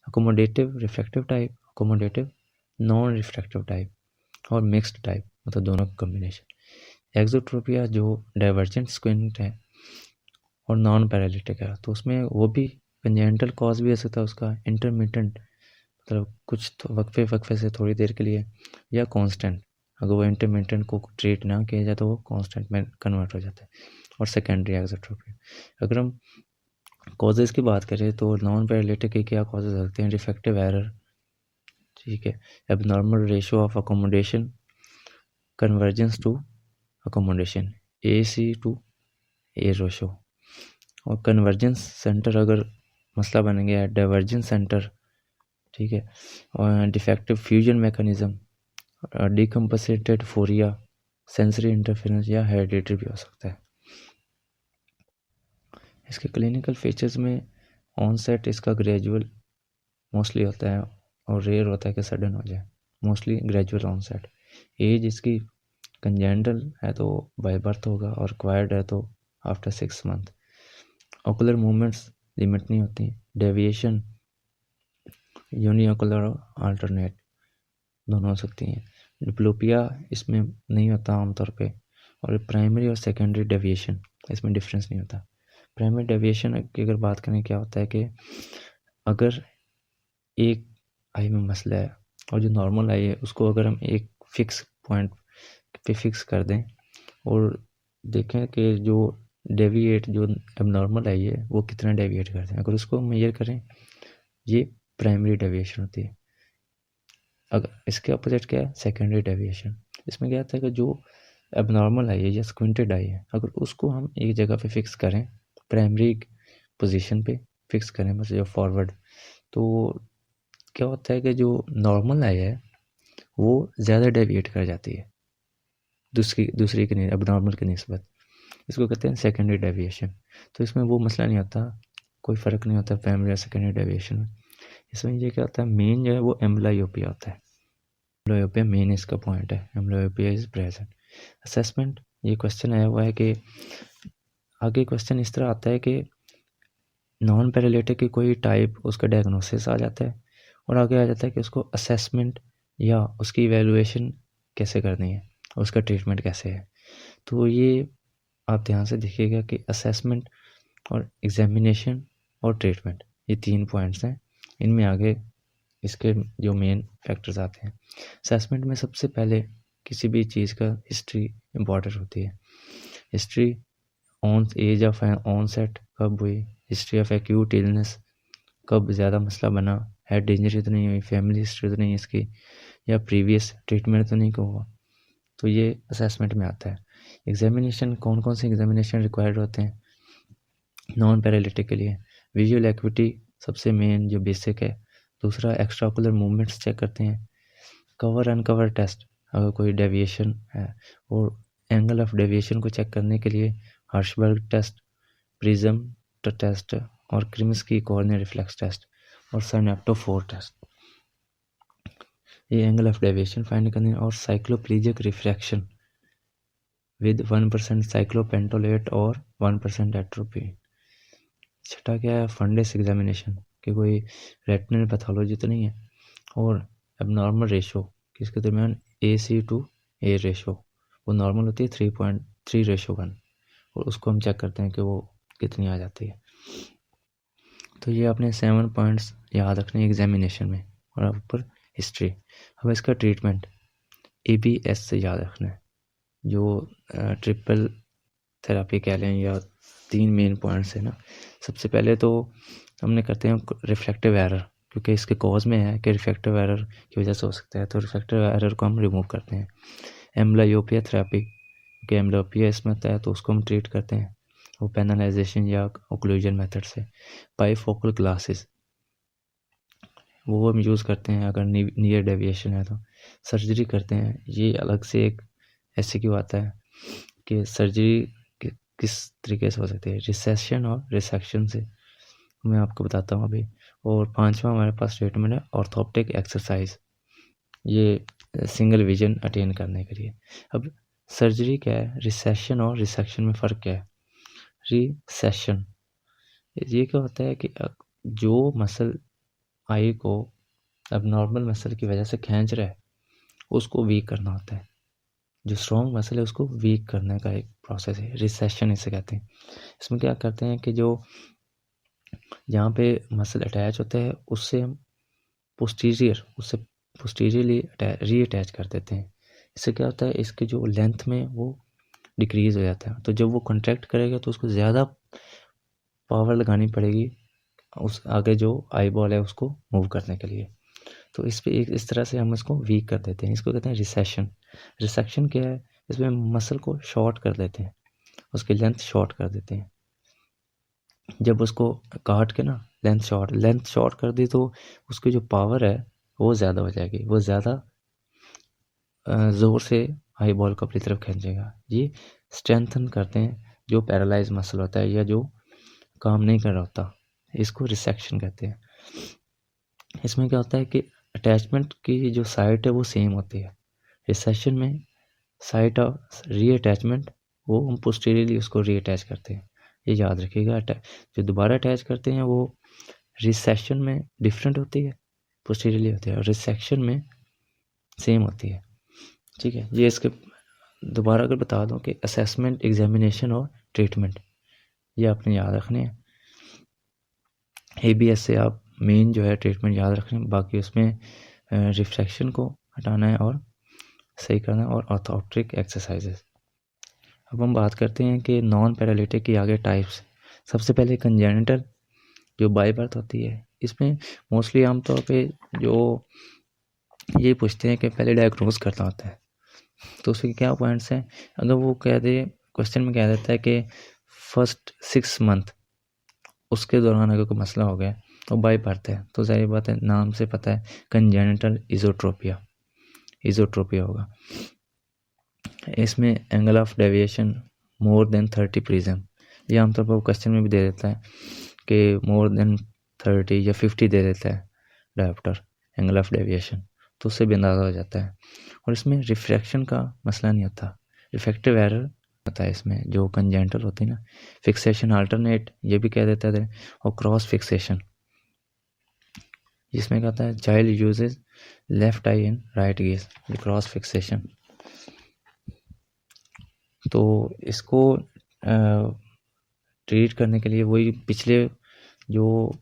accommodative refractive type, accommodative non refractive type, और मिक्स्ड टाइप, मतलब दोनों का कॉम्बिनेशन। एक्सोट्रोपिया जो डाइवर्जेंट स्क्विंट है और नॉन पैरालिटिक है, तो उसमें वो भी कंजेंटल कॉज भी हो सकता है उसका, इंटरमिटेंट मतलब कुछ तो वक्फे से थोड़ी देर के लिए, या कांस्टेंट। अगर वो इंटरमिटेंट को ट्रीट ना किया जाए तो वो कांस्टेंट में कन्वर्ट हो जाता है। और सेकेंडरी एक्सोट्रोपी। अगर हम कॉजेज़ की बात करें तो नॉन पैरालिटिक के क्या कॉजेज़ हो सकते हैं? रिफ्रैक्टिव एरर, ठीक है, abnormal ratio of accommodation, convergence to accommodation, AC to A ratio. और कन्वर्जेंस सेंटर अगर मसला बन गया है, डाइवर्जेंस सेंटर, ठीक है, और defective fusion mechanism, decompensated phoria, sensory interference या हेरिडिटरी भी हो सकता है। इसके क्लिनिकल फीचर्स में ऑनसेट इसका ग्रेजुअल मोस्टली होता है और रेयर होता है कि सडन हो जाए, मोस्टली ग्रेजुअल ऑनसेट। एज इसकी कंजेंटल है तो बाय बर्थ होगा, और क्वायर्ड है तो after 6 month. Ocular movements limit नहीं होती, डेविएशन यूनिओकुलर अल्टरनेट दोनों हो सकती हैं। डिप्लोपिया इसमें नहीं होता आमतौर पे। और प्राइमरी और सेकेंडरी डेविएशन, इसमें डिफरेंस नहीं होता। प्राइमरी डेविएशन की अगर बात करें, क्या होता है कि अगर एक आई में मसला है और जो नॉर्मल आई है उसको अगर हम एक फिक्स पॉइंट पे फिक्स कर दें और देखें कि जो डेविएट जो एबनॉर्मल आई है वो कितना डेविएट करते हैं, अगर उसको मेजर करें ये प्राइमरी डेविएशन होती है। अगर इसके अपोजिट क्या है, सेकेंडरी डेविएशन। इसमें क्या होता है कि जो एबनॉर्मल आई है या स्क्विंटेड आई है, अगर उसको हम एक जगह पे फिक्स करें, प्राइमरी पोजीशन पे फिक्स करें बस जो फॉरवर्ड, तो क्या होता है कि जो नॉर्मल आई है वो ज़्यादा डेविएट कर जाती है दूसरी के एबनॉर्मल की निस्बत। इसको कहते हैं सेकेंडरी डेविएशन। तो इसमें वो मसला नहीं आता, कोई फ़र्क नहीं होता प्राइमरी या सेकेंडरी डेविएशन में। इसमें ये क्या होता है, मेन जो है वो एम्ब्लायोपिया होता है। एम्ब्लायोपिया मेन इसका पॉइंट है, एम्ब्लायोपिया इज प्रेजेंट। असेसमेंट, ये क्वेश्चन आया हुआ है कि आगे क्वेश्चन इस तरह आता है कि नॉन पैरालिटिक की कोई टाइप, उसका डायग्नोसिस आ जाता है और आगे आ जाता है कि उसको असेसमेंट या उसकी इवैल्यूएशन कैसे करनी है, उसका ट्रीटमेंट कैसे है। तो ये आप ध्यान से देखिएगा कि असेसमेंट और एग्जामिनेशन और ट्रीटमेंट, ये 3 पॉइंट्स हैं। इनमें आगे इसके जो मेन फैक्टर्स आते हैं। असेसमेंट में सबसे पहले किसी भी चीज़ का हिस्ट्री इम्पॉर्टेंट होती है। History on age of onset कब हुई, हिस्ट्री ऑफ एक्यूट इलनेस कब ज़्यादा मसला बना, हेड इंजरी तो नहीं हुई, फैमिली हिस्ट्री तो नहीं इसकी, या प्रीवियस ट्रीटमेंट तो नहीं हुआ, तो ये असेसमेंट में आता है। एग्जामिनेशन, कौन कौन से एग्जामिनेशन रिक्वायर्ड होते हैं नॉन पैरालिटिक के लिए। विजुअल एक्टिविटी सबसे मेन जो बेसिक है। दूसरा एक्स्ट्राकुलर मूवमेंट्स चेक करते हैं। कवर अनकवर टेस्ट, अगर कोई डेविएशन है, और एंगल ऑफ डेविएशन को चेक करने के लिए हर्शबर्ग टेस्ट, प्रिज्म टेस्ट और क्रिम्सकी कॉर्निया रिफ्लेक्स टेस्ट और सिनेप्टोफोर टेस्ट, ये एंगल ऑफ डेविएशन फाइंड करने। और साइक्लोप्लीजिक रिफ्रैक्शन विद 1% साइक्लोपेंटोलेट और 1% एट्रोपी। छठा क्या है, फंडिस एग्जामिनेशन, कि कोई रेटिनल पैथोलॉजी तो नहीं है, और एबनॉर्मल रेशो किसके दरमियान AC/A रेशो वो नॉर्मल होती है 3.3:1, और उसको हम चेक करते हैं कि वो कितनी आ जाती है। तो ये आपने 7 पॉइंट्स याद रखने एग्जामिनेशन में, और ऊपर हिस्ट्री। अब इसका ट्रीटमेंट ABS से याद रखना है, जो ट्रिपल थेरापी कह लें, या 3 मेन पॉइंट्स है ना। सबसे पहले तो हमने करते हैं रिफ्लेक्टिव एरर, क्योंकि इसके कॉज में है कि रिफ्लेक्टिव एरर की वजह से हो सकता है, तो रिफ्लेक्टिव एरर को हम रिमूव करते हैं। एम्ब्लायोपिया थेरापी, क्योंकि एम्ब्लायोपिया इसमें आता है तो उसको हम ट्रीट करते हैं वो पेनलाइजेशन या ओक्लूजन मेथड से। बाईफोकल ग्लासेस वो हम यूज़ करते हैं अगर नियर डेविएशन है तो। सर्जरी करते हैं, ये अलग से एक SCQ आता है कि सर्जरी किस तरीके से हो सकती है, रिसेक्शन और रिसेक्शन से, मैं आपको बताता हूँ अभी। और 5वां हमारे पास ट्रीटमेंट है ऑर्थोप्टिक एक्सरसाइज, ये सिंगल विजन अटेन करने के लिए। अब सर्जरी क्या है, रिसेक्शन और रिसेक्शन में फ़र्क क्या है। रिसेक्शन ये क्या होता है कि जो मसल आई को एबनॉर्मल मसल की वजह से खींच रहा है उसको वीक करना होता है, जो स्ट्रॉन्ग मसल है उसको वीक करने का एक प्रोसेस है, रिसेक्शन इसे कहते हैं। इसमें क्या करते हैं कि जो जहाँ पे मसल अटैच होता है उससे हम पोस्टीरियरली रीअटैच कर देते हैं। इससे क्या होता है, इसके जो लेंथ में वो डिक्रीज़ हो जाता है, तो जब वो कॉन्ट्रैक्ट करेगा तो उसको ज़्यादा पावर लगानी पड़ेगी उस आगे जो आई बॉल है उसको मूव करने के लिए। तो इस पे एक इस तरह से हम इसको वीक कर देते हैं, इसको कहते हैं रिसेक्शन। रिसेक्शन क्या है, इसमें मसल को शॉर्ट कर देते हैं, उसकी लेंथ शॉर्ट कर देते हैं। जब उसको काट के ना लेंथ शॉर्ट कर दी तो उसकी जो पावर है वो ज़्यादा हो जाएगी, वो ज़्यादा ज़ोर से आई बॉल को अपनी तरफ खींचेगा। ये स्ट्रेंथन करते हैं जो पैरालाइज मसल होता है या जो काम नहीं कर रहा होता, इसको रिसेक्शन कहते हैं। इसमें क्या होता है कि अटैचमेंट की जो साइट है वो सेम होती है। रिसेक्शन में साइट ऑफ रीअटैचमेंट वो हम पोस्टीरियरली उसको रीअटैच करते हैं, ये याद रखिएगा। जो दोबारा अटैच करते हैं वो रिसेक्शन में डिफरेंट होती है, पोस्टीरियरली होती है, और रिसेक्शन में सेम होती है। ठीक है, ये इसके दोबारा अगर बता दूं कि असेसमेंट, एग्जामिनेशन और ट्रीटमेंट ये आपने याद रखने हैं। ABS से आप मेन जो है ट्रीटमेंट याद रखें, बाकी उसमें रिफ्रैक्शन को हटाना है और सही करना है, और ऑर्थोप्टिक एक्सरसाइजेस। अब हम बात करते हैं कि नॉन पैरालिटिक की आगे टाइप्स। सबसे पहले कंजेनिटल जो बाय बर्थ होती है, इसमें मोस्टली आमतौर पे जो ये पूछते हैं कि पहले डायग्नोज करना होता है, तो उसके क्या पॉइंट्स हैं। अगर वो कह दे, क्वेश्चन में कह देता है कि फर्स्ट 6 मंथ उसके दौरान अगर कोई मसला हो गया तो बाय बर्थ है, तो जाहिर बात है नाम से पता है कंजेनिटल इजोट्रोपिया होगा। इसमें angle of deviation more than 30 prism, ये आमतौर पर क्वेश्चन में भी दे देता है कि मोर देन 30 या 50 दे देता है डायोप्टर एंगल ऑफ डेविएशन, तो उससे भी अंदाज़ा हो जाता है। और इसमें रिफ्रैक्शन का मसला नहीं होता, रिफ्रैक्टिव एरर होता है इसमें जो कंजेंटल होती है ना। फिक्सेशन अल्टरनेट ये भी कह देता है, और क्रॉस फिक्सेशन जिसमें कहता है child uses left I in right gauge, cross fixation. तो इसको ट्रीट करने के लिए वही पिछले जो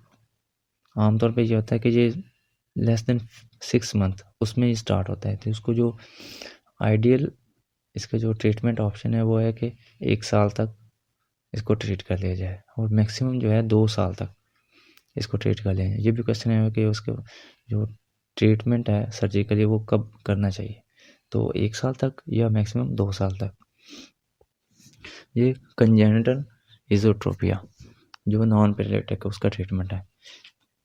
आमतौर पे ये होता है कि ये लेस देन 6 मंथ उसमें ही स्टार्ट होता है, तो उसको जो आइडियल इसका जो ट्रीटमेंट ऑप्शन है वो है कि 1 साल तक इसको ट्रीट कर लिया जाए, और मैक्सिमम जो है 2 साल तक इसको ट्रीट कर लिया जाए। ये भी क्वेश्चन है कि उसके जो ट्रीटमेंट है सर्जिकली वो कब करना चाहिए, तो 1 साल तक या मैक्सिमम 2 साल तक। ये कंजेनिटल इजोट्रोपिया जो नॉन पैरालिटिक है उसका ट्रीटमेंट है।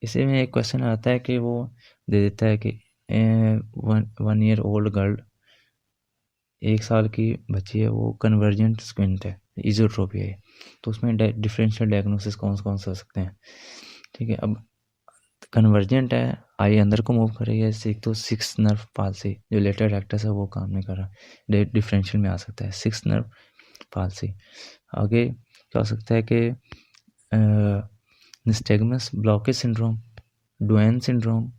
इसी में एक क्वेश्चन आता है कि वो दे देता है कि 1 ईयर ओल्ड गर्ल, 1 साल की बच्ची है, वो कन्वर्जेंट स्क्विंट है, इजोट्रोपिया है, तो उसमें डिफरेंशियल डायग्नोसिस कौन से हो सकते हैं। ठीक है, अब कन्वर्जेंट है, आई अंदर को मूव कर रही है, एक तो 6 नर्व पालसी जो लेटर रेक्टस है वो काम नहीं कर रहा, डिफरेंशियल में आ सकता है 6 नर्व पालसी। आगे क्या हो सकता है कि nystagmus blockage syndrome, Duane syndrome,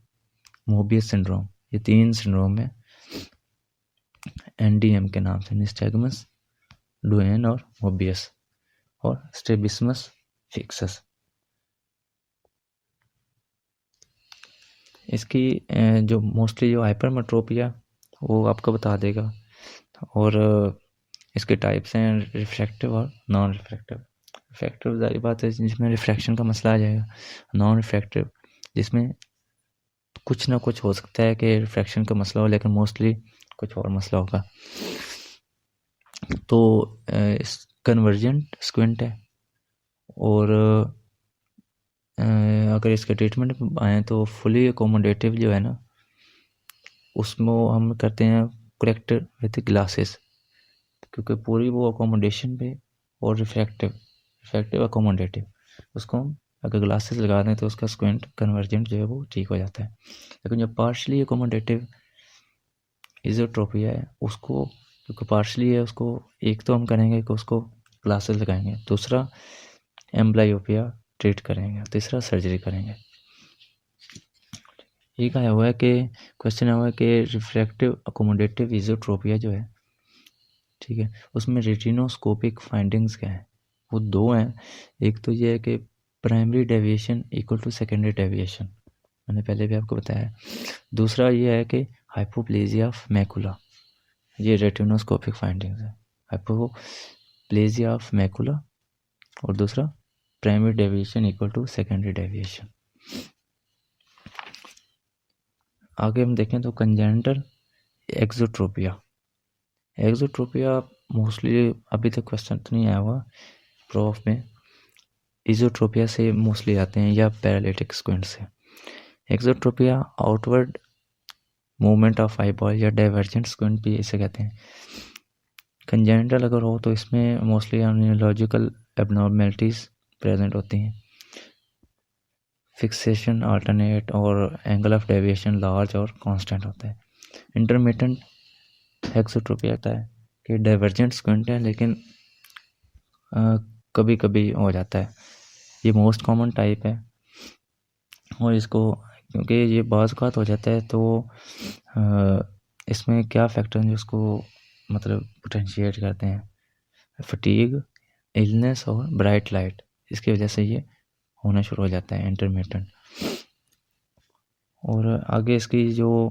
Mobius syndrome, ये 3 सिंड्रोम है एनडीएम के नाम से, निस्टैगमस, डुएन और मोबियस, और स्ट्रैबिस्मस फिक्सस। इसकी जो मोस्टली जो हाइपरमेट्रोपिया वो आपको बता देगा, और इसके टाइप्स हैं रिफ्रैक्टिव और नॉन रिफ्रैक्टिव। रिफ्रैक्टिव जारी बात है जिसमें रिफ्रैक्शन का मसला आ जाएगा। नॉन रिफ्रैक्टिव जिसमें कुछ ना कुछ हो सकता है कि रिफ्रैक्शन का मसला हो, लेकिन मोस्टली कुछ और मसला होगा। तो कन्वर्जेंट स्क्विंट है, और अगर इसके ट्रीटमेंट में आए तो फुली अकोमोडेटिव जो है ना, उसमें हम करते हैं करेक्ट विद ग्लासेस, क्योंकि पूरी वो अकोमोडेशन पे और रिफ्रैक्टिव अकोमोडेटिव, उसको हम अगर ग्लासेस लगा दें तो उसका स्क्विंट कन्वर्जेंट जो है वो ठीक हो जाता है। लेकिन जो पार्शली अकोमोडेटिव इजोट्रोपिया है उसको, क्योंकि पार्शली है, उसको एक तो हम करेंगे कि उसको ग्लासेस लगाएंगे, दूसरा एम्ब्लायोपिया ट्रीट करेंगे, तीसरा सर्जरी करेंगे। ये कहा हुआ है कि क्वेश्चन हुआ है कि रिफ्रैक्टिव अकोमोडेटिव इजोट्रोपिया जो है, ठीक है, उसमें रेटिनोस्कोपिक फाइंडिंग्स क्या है, वो 2 हैं। एक तो ये है कि primary deviation equal to secondary deviation, मैंने पहले भी आपको बताया। दूसरा ये है कि हाइपोप्लेजिया ऑफ मैकुला, ये रेटिनोस्कोपिक फाइंडिंग्स है, हाइपोप्लेजिया ऑफ मैकुला, और दूसरा primary deviation equal to secondary deviation. आगे हम देखें तो कंजेनिटल एक्सोट्रोपिया मोस्टली अभी तक क्वेश्चन तो नहीं आया हुआ प्रूफ में, इजोट्रोपिया से मोस्टली आते हैं या पैरालिटिक स्क्विंट से। Exotropia outward movement of eyeball या डाइवर्जेंट स्क्विंट भी इसे कहते हैं। कंजेनिटल अगर हो तो इसमें मोस्टली न्यूरोलॉजिकल एबनॉर्मलिटीज प्रेजेंट होती हैं, फिक्सेशन अल्टरनेट और एंगल ऑफ डेविएशन लार्ज और कांस्टेंट होता है। इंटरमिटेंट एक्सोट्रोपिया होता है कि डाइवर्जेंट स्क्विंट है, लेकिन कभी कभी हो जाता है, ये मोस्ट कॉमन टाइप है। और इसको क्योंकि ये बाज़ औक़ात हो जाता है तो इसमें क्या फैक्टर हैं जो उसको मतलब पोटेंशिएट करते हैं, फटीग, इलनेस और ब्राइट लाइट, इसकी वजह से ये होना शुरू हो जाता है इंटरमिटेंट। और आगे इसकी जो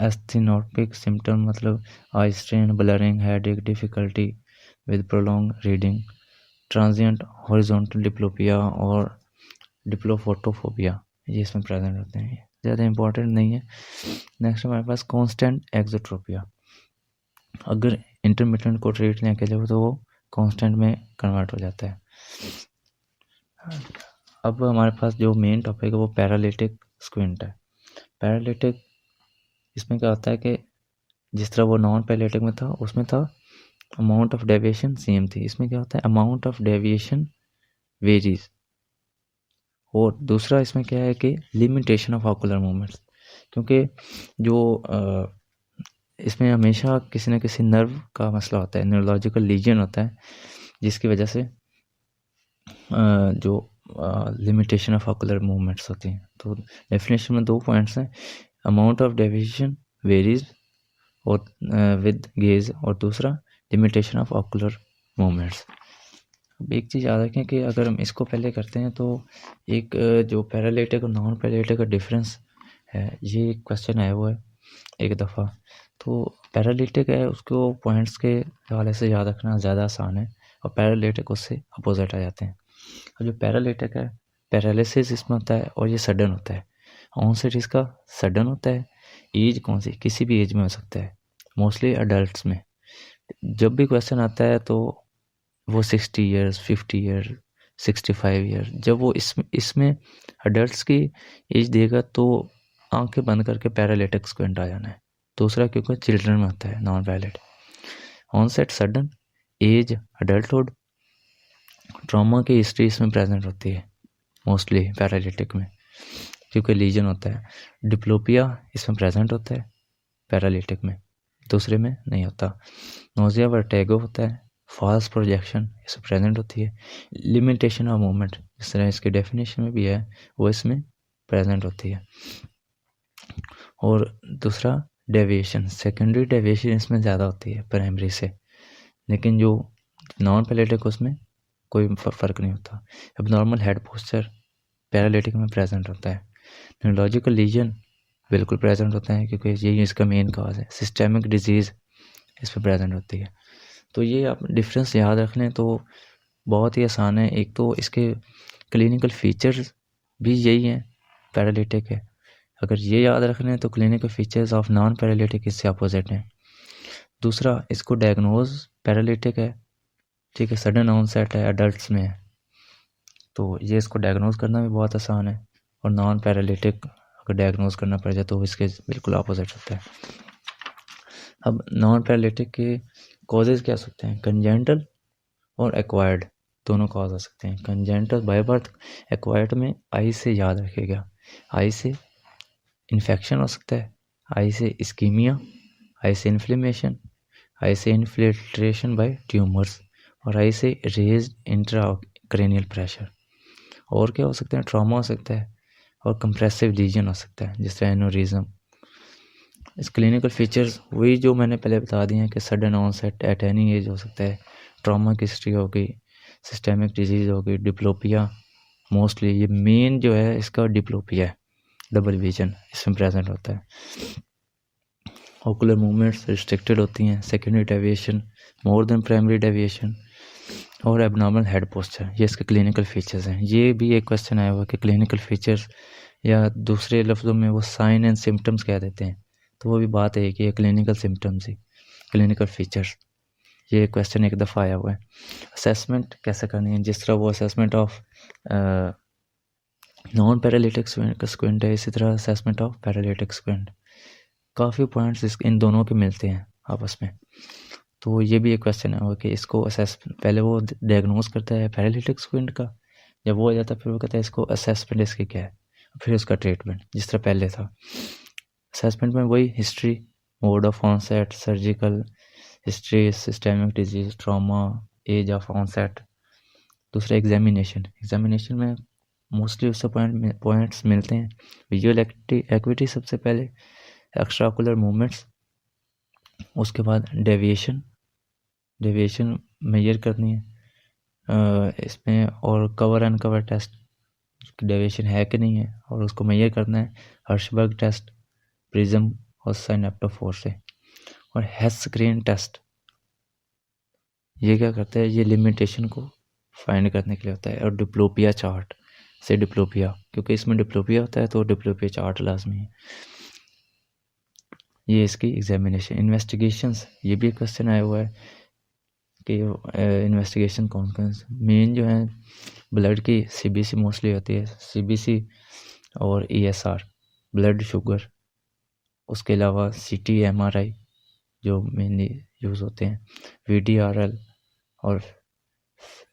एस्थेनोटिक सिम्टम मतलब eye strain, blurring, headache, difficulty with prolong reading, transient horizontal diplopia और डिप्लोफोटोफोबिया, ये इसमें प्रेजेंट होते हैं। ज़्यादा इंपॉर्टेंट नहीं है। नेक्स्ट हमारे पास कांस्टेंट एक्सोट्रोपिया, अगर इंटरमिटेंट को ट्रीट नहीं किया जाए तो वो कांस्टेंट में कन्वर्ट हो जाता है। अब हमारे पास जो मेन टॉपिक है वो पैरालिटिक स्क्विंट है। पैरालिटिक इसमें क्या होता है कि जिस तरह वो नॉन पैरालिटिक में था उसमें था अमाउंट ऑफ डेविएशन सेम थी, इसमें क्या होता है अमाउंट ऑफ डेविएशन वेरीज, और दूसरा इसमें क्या है कि लिमिटेशन ऑफ ऑकुलर मूवमेंट्स, क्योंकि जो इसमें हमेशा किसी न किसी नर्व का मसला होता है, न्यूरोलॉजिकल लीजन होता है, जिसकी वजह से जो लिमिटेशन ऑफ ऑकुलर मूवमेंट्स होती हैं। तो डेफिनेशन में 2 पॉइंट्स हैं, अमाउंट ऑफ डेविएशन वेरीज और विद गेज, और दूसरा लिमिटेशन ऑफ ऑकुलर मूवमेंट्स। अब एक चीज़ याद रखें कि अगर हम इसको पहले करते हैं तो एक जो पैरालिटिक और नॉन पैरालिटिक का डिफरेंस है, ये क्वेश्चन आया हुआ है एक दफ़ा। तो पैरालिटिक है उसको पॉइंट्स के हवाले से याद रखना ज़्यादा आसान है, और पैरालिटिक उससे अपोजिट आ जाते हैं। और जो पैरालिटिक है पैरालिसिस इसमें होता है और ये सडन होता है, ऑनसेट इसका सडन होता है। एज कौन सी, किसी भी एज में हो सकता है, मोस्टली अडल्ट्स में। जब भी क्वेश्चन आता है तो वो 60 ईयर्स, 50 ईयर, 65 ईयर, जब वो इसमें अडल्ट्स की एज देगा तो आंखें बंद करके पैरालिटिक स्क्विंट आ जाना है। दूसरा क्योंकि चिल्ड्रन में होता है non paralytic, onset sudden, age adulthood, trauma की हिस्ट्री इसमें प्रेजेंट होती है मोस्टली पैरालिटिक में क्योंकि लीजन होता है। डिप्लोपिया इसमें प्रेजेंट होता है पैरालिटिक में, दूसरे में नहीं होता। नोजिया वर्टेगो होता है, फॉल्स प्रोजेक्शन इसमें प्रेजेंट होती है। लिमिटेशन ऑफ मूवमेंट जिस तरह इसके डेफिनेशन में भी है वो इसमें प्रेजेंट होती है। और दूसरा डेविएशन, सेकेंडरी डेविएशन इसमें ज़्यादा होती है प्राइमरी से, लेकिन जो नॉन पैरालिटिक उसमें कोई फ़र्क नहीं होता। अब नॉर्मल हेड पोस्चर पैरालिटिक में प्रेजेंट होता है। न्यूरोलॉजिकल लीजन बिल्कुल प्रेजेंट होता है क्योंकि यही इसका मेन काज है। सिस्टेमिक डिजीज़ इस पर प्रेजेंट होती है। तो ये आप डिफरेंस याद रख लें तो बहुत ही आसान है। एक तो इसके क्लिनिकल फीचर्स भी यही हैं, पैरालिटिक है, अगर ये याद रख लें तो clinical features of non paralytic इससे अपोजिट हैं। दूसरा इसको डायग्नोज पैरालिटिक है, ठीक है, सडन ऑनसेट है, अडल्ट्स में है, तो ये इसको डायग्नोज करना भी बहुत आसान है। और नॉन पैरालिटिक अगर डायग्नोज करना पड़ जाए तो इसके बिल्कुल अपोजिट होता है। अब नॉन पैरालिटिक के कॉजेज़ क्या सकते हैं, कंजेंटल और एक्वायर्ड दोनों कॉज हो सकते हैं। कंजेंटल बाय बर्थ, एक्वायर्ड में आई से याद रखिएगा, आई से इन्फेक्शन हो सकता है, आई से इस्कीमिया, आई से इन्फ्लेमेशन, आई से इन्फिल्ट्रेशन बाय ट्यूमर्स, और आई से रेज्ड इंट्राक्रेनियल प्रेशर। और क्या हो सकते हैं, ट्रॉमा हो सकता है, और कंप्रेसिव लीजन हो सकता है जिस तरह एनोरिज्म। इस क्लिनिकल फीचर्स वही जो मैंने पहले बता दिए हैं कि sudden onset at any age हो सकता है, ट्रॉमा की हिस्ट्री हो गई, सिस्टेमिक डिजीज़ हो गई, डिप्लोपिया, मोस्टली ये मेन जो है इसका डिप्लोपिया है, डबल विजन इसमें प्रेजेंट होता है। ओकुलर मूवमेंट्स रिस्ट्रिक्टेड होती हैं, secondary deviation more than primary deviation, और एबनॉर्मल हेड पोस्चर, ये इसके क्लिनिकल फीचर्स हैं। ये भी एक क्वेश्चन आया हुआ कि क्लिनिकल फीचर्स या दूसरे लफ्ज़ों में वो साइन एंड सिम्टम्स कह देते हैं, तो वो भी बात है कि ये क्लिनिकल सिम्टम्स ही, क्लिनिकल फीचर्स, ये क्वेश्चन एक दफ़ा आया हुआ है। असेसमेंट कैसे करनी है, जिस तरह वो assessment of non paralytic squint है, इसी तरह असेसमेंट ऑफ पैरालिटिक स्क्विंट, काफ़ी पॉइंट्स इन दोनों के मिलते हैं आपस में। तो ये भी एक क्वेश्चन है कि इसको असेस, पहले वो डायग्नोज करता है पैरालिटिक स्क्विंट का, जब वो हो जाता है फिर वो कहता है इसको असेसमेंट इसकी क्या है, फिर उसका ट्रीटमेंट जिस तरह पहले था। असेसमेंट में वही history, mode of onset, surgical history, systemic disease, trauma, age of onset. दूसरा एग्जामिनेशन, एग्जामिनेशन में मोस्टली उससे पॉइंट्स मिलते हैं। विजुअल एक्टिविटी सबसे पहले, एक्स्ट्राकुलर मूवमेंट्स, उसके बाद डेविएशन मेजर करनी है इसमें, और cover and cover test, deviation है कि नहीं है और उसको मेजर करना है। हर्शबर्ग टेस्ट, प्रिज्म और साइनेप्टोफोर से। और हेस्क्रीन टेस्ट ये क्या करता है, ये लिमिटेशन को फाइंड करने के लिए होता है। और डिप्लोपिया चार्ट से डिप्लोपिया, क्योंकि इसमें डिप्लोपिया होता है तो डिप्लोपिया चार्ट लाजमी है। ये इसकी एग्जामिनेशन। इन्वेस्टिगेशंस, ये भी क्वेश्चन आया हुआ है कि इन्वेस्टिगेशन कौन कौन से मेन जो है, ब्लड की सीबीसी मोस्टली होती है, सीबीसी और ईएसआर ब्लड शुगर, उसके अलावा सीटी एमआरआई जो मेनली यूज़ होते हैं, वीडीआरएल और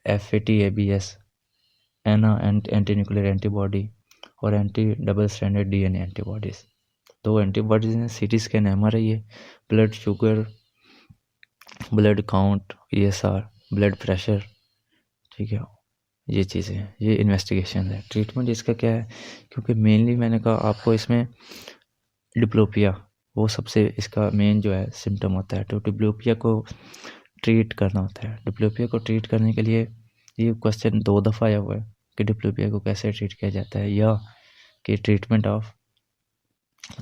FAT ABS, anti nuclear antibody और anti double stranded DNA antibodies. दो एंटीबॉडीज हैं, सीटी स्कैन एमआरआई है, blood sugar, blood count, ESR, blood pressure, ठीक है, ये चीज़ें हैं, ये इन्वेस्टिगेशन है। ट्रीटमेंट इसका क्या है, क्योंकि मेनली मैंने कहा आपको इसमें डिप्लोपिया वो सबसे इसका मेन जो है सिम्टम होता है, तो डिप्लोपिया को ट्रीट करना होता है। डिप्लोपिया को ट्रीट करने के लिए ये क्वेश्चन 2 दफ़ा आया हुआ है कि डिप्लोपिया को कैसे ट्रीट किया जाता है, या कि ट्रीटमेंट ऑफ,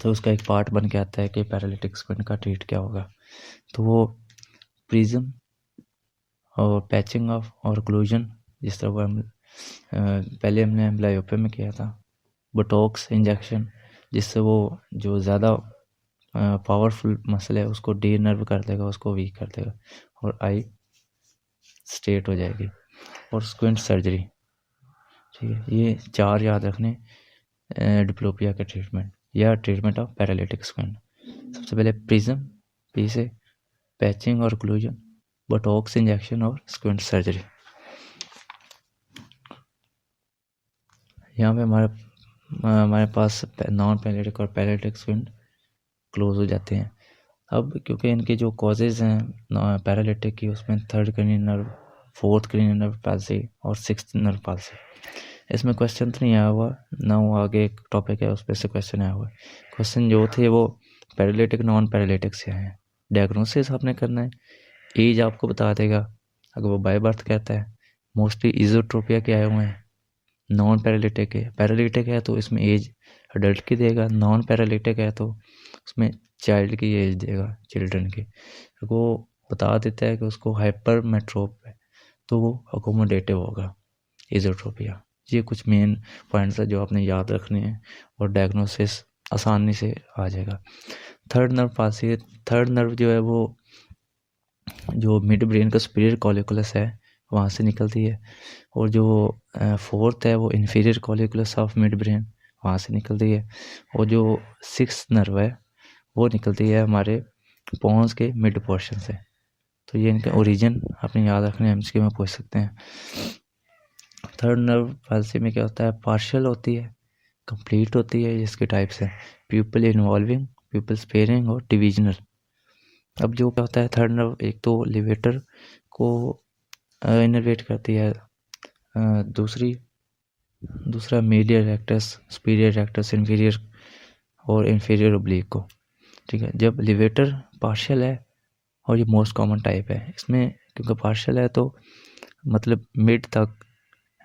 तो उसका एक पार्ट बन के आता है कि पैरालिटिक स्क्विंट का ट्रीट क्या होगा। तो वो प्रिज्म और पैचिंग ऑफ और क्लूजन, जिस तरह वो हम पहले हमने एम्ब्लायोपिया में किया था, बोटॉक्स इंजेक्शन जिससे वो जो ज़्यादा पावरफुल मसल है उसको डी नर्व कर देगा, उसको वीक कर देगा और आई स्ट्रेट हो जाएगी। और स्क्विंट सर्जरी, ठीक है, ये 4 याद रखने डिप्लोपिया के ट्रीटमेंट या ट्रीटमेंट ऑफ पैरालिटिक स्क्विंट। सबसे पहले प्रिज्म, पी से पैचिंग और क्लूजन, बोटॉक्स इंजेक्शन और स्क्विंट सर्जरी। यहाँ पे हमारे पास नॉन पैरालिटिक और पैरालिटिक स्क्विंट क्लोज हो जाते हैं। अब क्योंकि इनके जो कॉजेज़ हैं पैरालिटिक की, उसमें 3rd cranial nerve, 4th cranial nerve palsy और 6th नर्व पैल्सी। इसमें क्वेश्चन तो नहीं आया हुआ ना, वो आगे एक टॉपिक है उस पर से क्वेश्चन आया हुआ है। क्वेश्चन जो थे वो पैरालिटिक नॉन पैरालिटिक से आए हैं। डायग्नोसिस आपने करना है, एज आपको बता देगा अगर वो बाय बर्थ कहता है। मोस्टली इजोट्रोपिया के आए हुए हैं, नॉन पैरालिटिक है। पैरालिटिक है तो इसमें एज अडल्ट की देगा, नॉन पैरालिटिक है तो उसमें चाइल्ड की एज देगा, चिल्ड्रन की। वो बता देता है कि उसको हाइपरमेट्रोप है तो वो अकोमोडेटिव होगा इजोट्रोपिया। ये कुछ मेन पॉइंट्स है जो आपने याद रखने हैं और डायग्नोसिस आसानी से आ जाएगा। 3rd नर्व पासी है। 3rd नर्व जो है वो जो मिड ब्रेन का सुपीरियर कॉलिकुलस है वहाँ से निकलती है, और जो 4th है वो inferior colliculus of mid brain वहाँ से निकलती है, और जो 6th नर्व है वो निकलती है हमारे पोन्स के मिड पोर्शन से। तो ये इनके ओरिजिन आपने याद रखने, एमसीक्यू में पूछ सकते हैं। 3rd नर्व पैल्सी में क्या होता है, पार्शियल होती है, कंप्लीट होती है, इसके टाइप्स हैं प्यूपल इन्वॉल्विंग, प्यूपल स्पेयरिंग और डिविजनल। अब जो क्या होता है 3rd नर्व, एक तो लिवेटर को इनर्वेट करती है, दूसरा medial rectus, superior rectus, inferior और इन्फीरियर ओब्लिक को, ठीक है। जब लिवेटर पार्शियल है, और ये मोस्ट कॉमन टाइप है इसमें, क्योंकि पार्शियल है तो मतलब मिड तक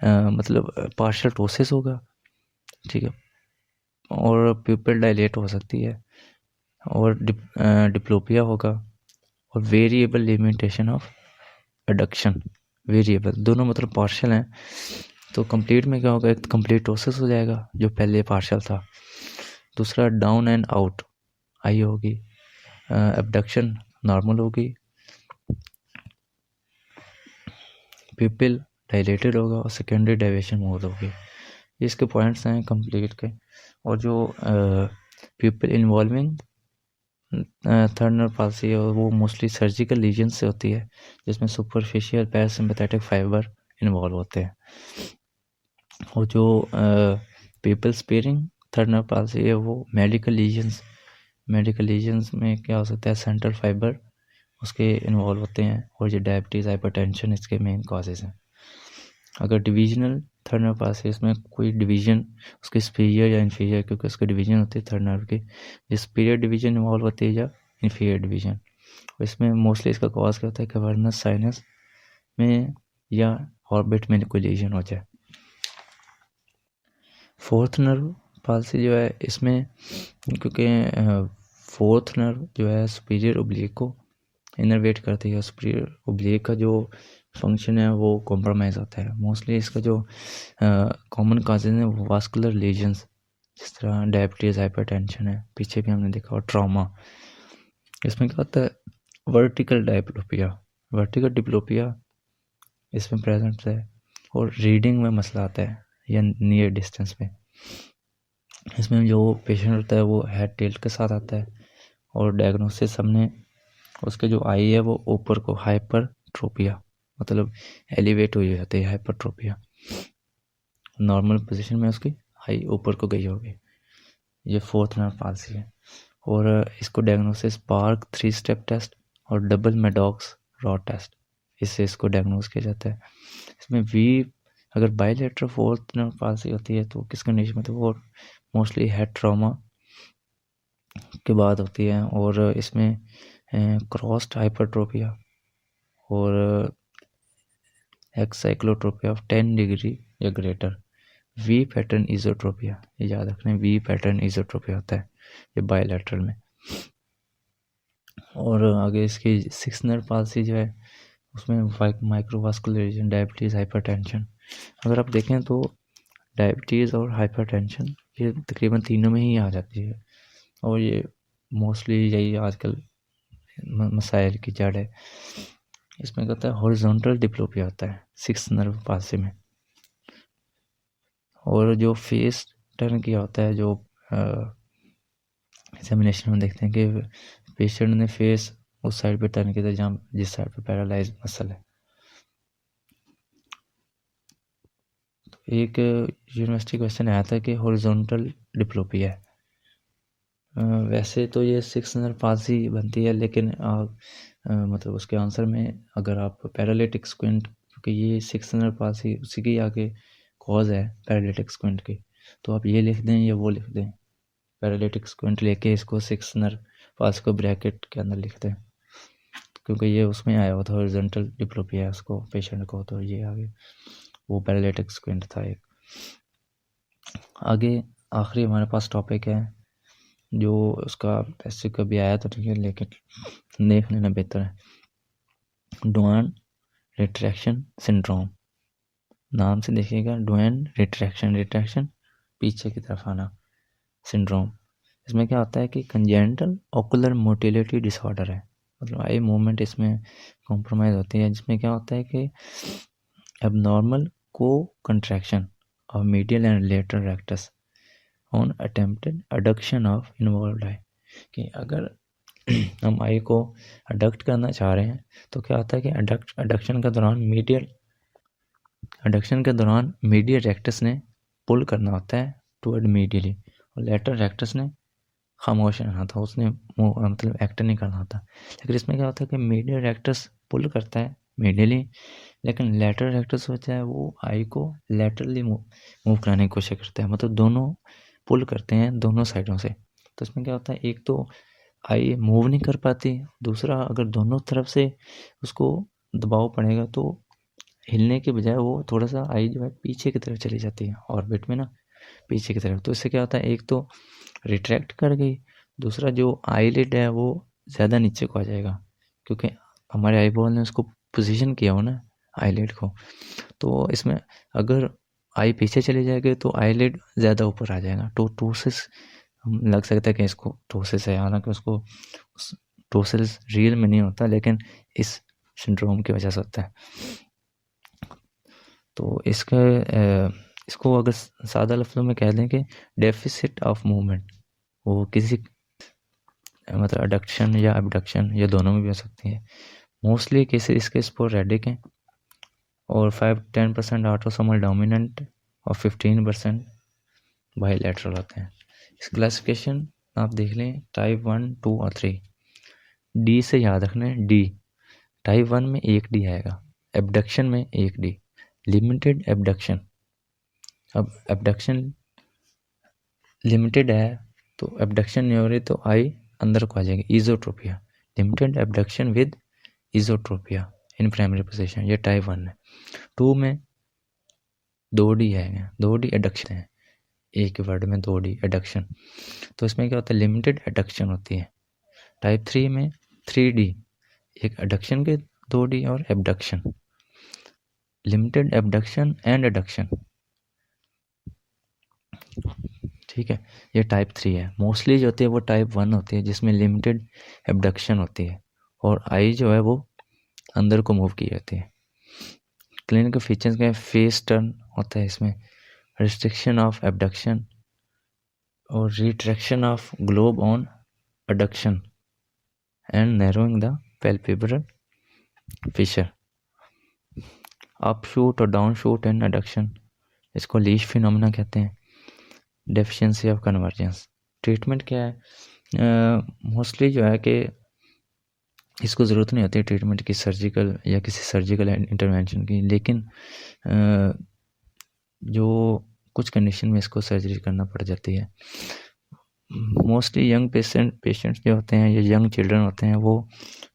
मतलब पार्शियल टोसिस होगा, ठीक है, और प्यूपिल डायलेट हो सकती है, और डिप्लोपिया होगा, और variable limitation of adduction, variable दोनों मतलब पार्शियल हैं। तो कंप्लीट में क्या होगा, एक कंप्लीट टोसिस हो जाएगा जो पहले पार्शियल था, दूसरा डाउन एंड आउट आई होगी, एबडक्शन नॉर्मल होगी, प्यूपिल डायलेटेड होगा और सेकेंडरी डाइवेशन मोड होगी। ये इसके पॉइंट्स हैं कंप्लीट के। और जो प्यूपिल इन्वॉल्विंग 3rd नर्व पाल्सी है वो मोस्टली सर्जिकल लीजन से होती है, जिसमें सुपरफिशियल पैरासिम्पैथेटिक फाइबर इन्वॉल्व होते हैं। और जो प्यूपिल स्पेयरिंग 3rd नर्व पाल्सी है वो मेडिकल लीजन्स में क्या हो सकता है, सेंट्रल फाइबर उसके इन्वॉल्व होते हैं, और ये डायबिटीज़, हाइपरटेंशन इसके मेन कॉजेज़ हैं। अगर डिविजनल 3rd नर्व पाल्सी, इसमें कोई डिवीजन उसके सुपीरियर या इन्फीरियर, क्योंकि उसके डिवीजन होती है 3rd नर्व की, ये सुपीरियर डिवीजन इन्वॉल्व होती है या इन्फीरियर डिवीजन। इसमें मोस्टली इसका कॉज क्या होता है, कैवर्नस साइनस में या ऑर्बिट में कोई लीजन हो जाए। 4th नर्व पाल्सी जो है इसमें, क्योंकि फोर्थ नर्व जो है सुपीरियर ओब्लिक को इनर्वेट करती है। सुपीरियर ओब्लिक का जो फंक्शन है वो कॉम्प्रोमाइज़ होता है। मोस्टली इसका जो कॉमन काजेज हैं वो वास्कुलर लीजन्स, जिस तरह डायबिटीज़, हाइपरटेंशन है, पीछे भी हमने देखा, और ट्रॉमा। इसमें क्या होता है, वर्टिकल डायप्लोपिया, वर्टिकल डिप्लोपिया इसमें प्रेजेंट है, और रीडिंग में मसला आता है या नियर डिस्टेंस में। इसमें जो पेशेंट होता है वो हेड टिल्ट के साथ आता है, और डायग्नोसिस हमने उसके जो आई है वो ऊपर को हाइपरट्रोपिया, मतलब एलिवेट हुई जाती है, हाइपरट्रोपिया। नॉर्मल पोजीशन में उसकी आई ऊपर को गई होगी। ये फोर्थ नर्व पाल्सी है, और इसको डायग्नोसिस पार्क 3 स्टेप टेस्ट और डबल मेडॉक्स रॉड टेस्ट, इससे इसको डायग्नोस किया जाता है। इसमें वी अगर बायलेटरल फोर्थ नर्व पाल्सी होती है तो किस कंडीशन में, तो वो मोस्टली हेड ट्रॉमा के बाद होती है, और इसमें क्रॉस्ड हाइपरट्रोपिया और एक्साइक्लोट्रोपिया ऑफ 10 डिग्री या ग्रेटर, वी पैटर्न इजोट्रोपिया, ये याद रखना है, वी पैटर्न इजोट्रोपिया होता है ये बायलैटरल में। और आगे इसकी 6 नर्व पाल्सी जो है उसमें माइक्रोवास्कुलर रीजन, डायबिटीज़, हाइपरटेंशन। अगर आप देखें तो डायबिटीज़ और हाइपरटेंशन ये तकरीबन तीनों में ही आ जाती है, और ये मोस्टली यही आजकल मसाइल की जड़ है। इसमें क्या होता है, हॉरिजॉन्टल डिप्लोपिया होता है 6 नर्व पाल्सी में, और जो फेस टर्न किया होता है, जो एग्जामिनेशन में देखते हैं कि पेशेंट ने फेस उस साइड पे टर्न किया था जहाँ जिस साइड पे पैरालाइज मसल है। तो एक यूनिवर्सिटी क्वेश्चन आया था कि हॉरिजॉन्टल डिप्लोपिया है, वैसे तो ये 6 नर्व पाल्सी बनती है, लेकिन मतलब उसके आंसर में अगर आप पैरालिटिक स्क्विंट, क्योंकि ये 6 नर्व पाल्सी उसी की आगे कॉज है पैरालिटिक स्क्विंट की, तो आप ये लिख दें या वो लिख दें, पैरालिटिक स्क्विंट लेके इसको 6 नर्व पाल्सी को ब्रैकेट के अंदर लिख दें, क्योंकि ये उसमें आया हुआ था हॉरिजॉन्टल डिप्लोपिया है उसको पेशेंट को, तो ये आगे वो पैरालिटिक स्क्विंट था एक। आगे आखिरी हमारे पास टॉपिक है जो उसका पैसे कभी आया तो ठीक है, लेकिन देख लेना बेहतर है, डुआन रिट्रैक्शन सिंड्रोम। नाम से देखिएगा, डुआन रिट्रैक्शन, रिट्रैक्शन पीछे की तरफ आना, सिंड्रोम। इसमें क्या होता है कि कंजेनिटल ओकुलर मोटिलिटी डिसऑर्डर है, मतलब आई मूवमेंट इसमें कॉम्प्रोमाइज़ होती है, जिसमें क्या होता है कि abnormal co contraction of medial and lateral rectus on attempted adduction of involved eye, कि अगर हम आई को अडक्ट करना चाह रहे हैं तो क्या होता है कि अडक्शन के दौरान मीडियल रेक्टस ने पुल करना होता है टुवर्ड मीडियली, और लेटरल रेक्टस ने खामोश रहना था, उसने मतलब एक्ट नहीं करना था। लेकिन इसमें क्या होता है कि मीडियल रेक्टस पुल करता है मीडियली, लेकिन लेटरल रेक्टस होता है वो आई को लेटरली मूव कराने की कोशिश करता है, मतलब दोनों पुल करते हैं दोनों साइडों से। तो इसमें क्या होता है, एक तो आई मूव नहीं कर पाती, दूसरा अगर दोनों तरफ से उसको दबाव पड़ेगा तो हिलने के बजाय वो थोड़ा सा आई जो है पीछे की तरफ चली जाती है, ऑर्बिट में ना पीछे की तरफ। तो इससे क्या होता है, एक तो रिट्रैक्ट कर गई, दूसरा जो आईलिड है वो ज़्यादा नीचे को आ जाएगा, क्योंकि हमारे आई बॉल ने उसको पोजीशन किया हो ना आईलिड को। तो इसमें अगर आई पीछे चली जाएगी तो आईलिड ज़्यादा ऊपर आ जाएगा, तो टोसिस हम लग सकता है कि इसको टोसिस है, हालांकि उसको टोसिस रियल में नहीं होता, लेकिन इस सिंड्रोम की वजह से होता है। तो इसको अगर सादा लफ्ज़ों में कह दें कि डेफिसिट ऑफ मूवमेंट, वो किसी मतलब अडक्शन या अबडक्शन या दोनों में भी हो सकती है। मोस्टली केसेस इसके स्पोरेडिक हैं, और 5-10% ऑटोसोमल डोमिनेंट और 15% बायलैटरल होते हैं। इस क्लासिफिकेशन आप देख लें, टाइप 1, 2 और 3। डी से याद रखना है, डी टाइप 1 में 1 डी आएगा, एबडक्शन में 1 डी, लिमिटेड एबडक्शन। अब एबडक्शन लिमिटेड है तो एबडक्शन नहीं हो रही तो आई अंदर को आ जाएगी, इजोट्रोपिया, limited abduction with इजोट्रोपिया in primary position, ये टाइप 1 है। 2 में 2 डी है, 2 डी एडक्शन है, एक वर्ड में 2 डी एडक्शन। तो इसमें क्या होता है, लिमिटेड एडक्शन होती है, टाइप 3 में 3D, एक एडक्शन के 2D और abduction, limited abduction and adduction, ठीक है। ये टाइप 3 है। मोस्टली जो होती है वो टाइप 1 होती है जिसमें लिमिटेड एबडक्शन होती है और आई जो है वो अंदर को मूव की जाती है। क्लिनिकल फीचर्स के फेस टर्न होता है इसमें, रिस्ट्रिक्शन ऑफ एबडक्शन और retraction of globe on adduction and narrowing the palpebral fissure, up shoot और डाउन शूट एंड एडक्शन, इसको लीश फिनोमेना कहते हैं। Deficiency of convergence. ट्रीटमेंट क्या है? मोस्टली जो है कि इसको ज़रूरत नहीं होती ट्रीटमेंट की, सर्जिकल या किसी सर्जिकल इंटरवेंशन की, लेकिन जो कुछ कंडीशन में इसको सर्जरी करना पड़ जाती है। मोस्टली यंग पेशेंट्स जो होते हैं या यंग चिल्ड्रन होते हैं वो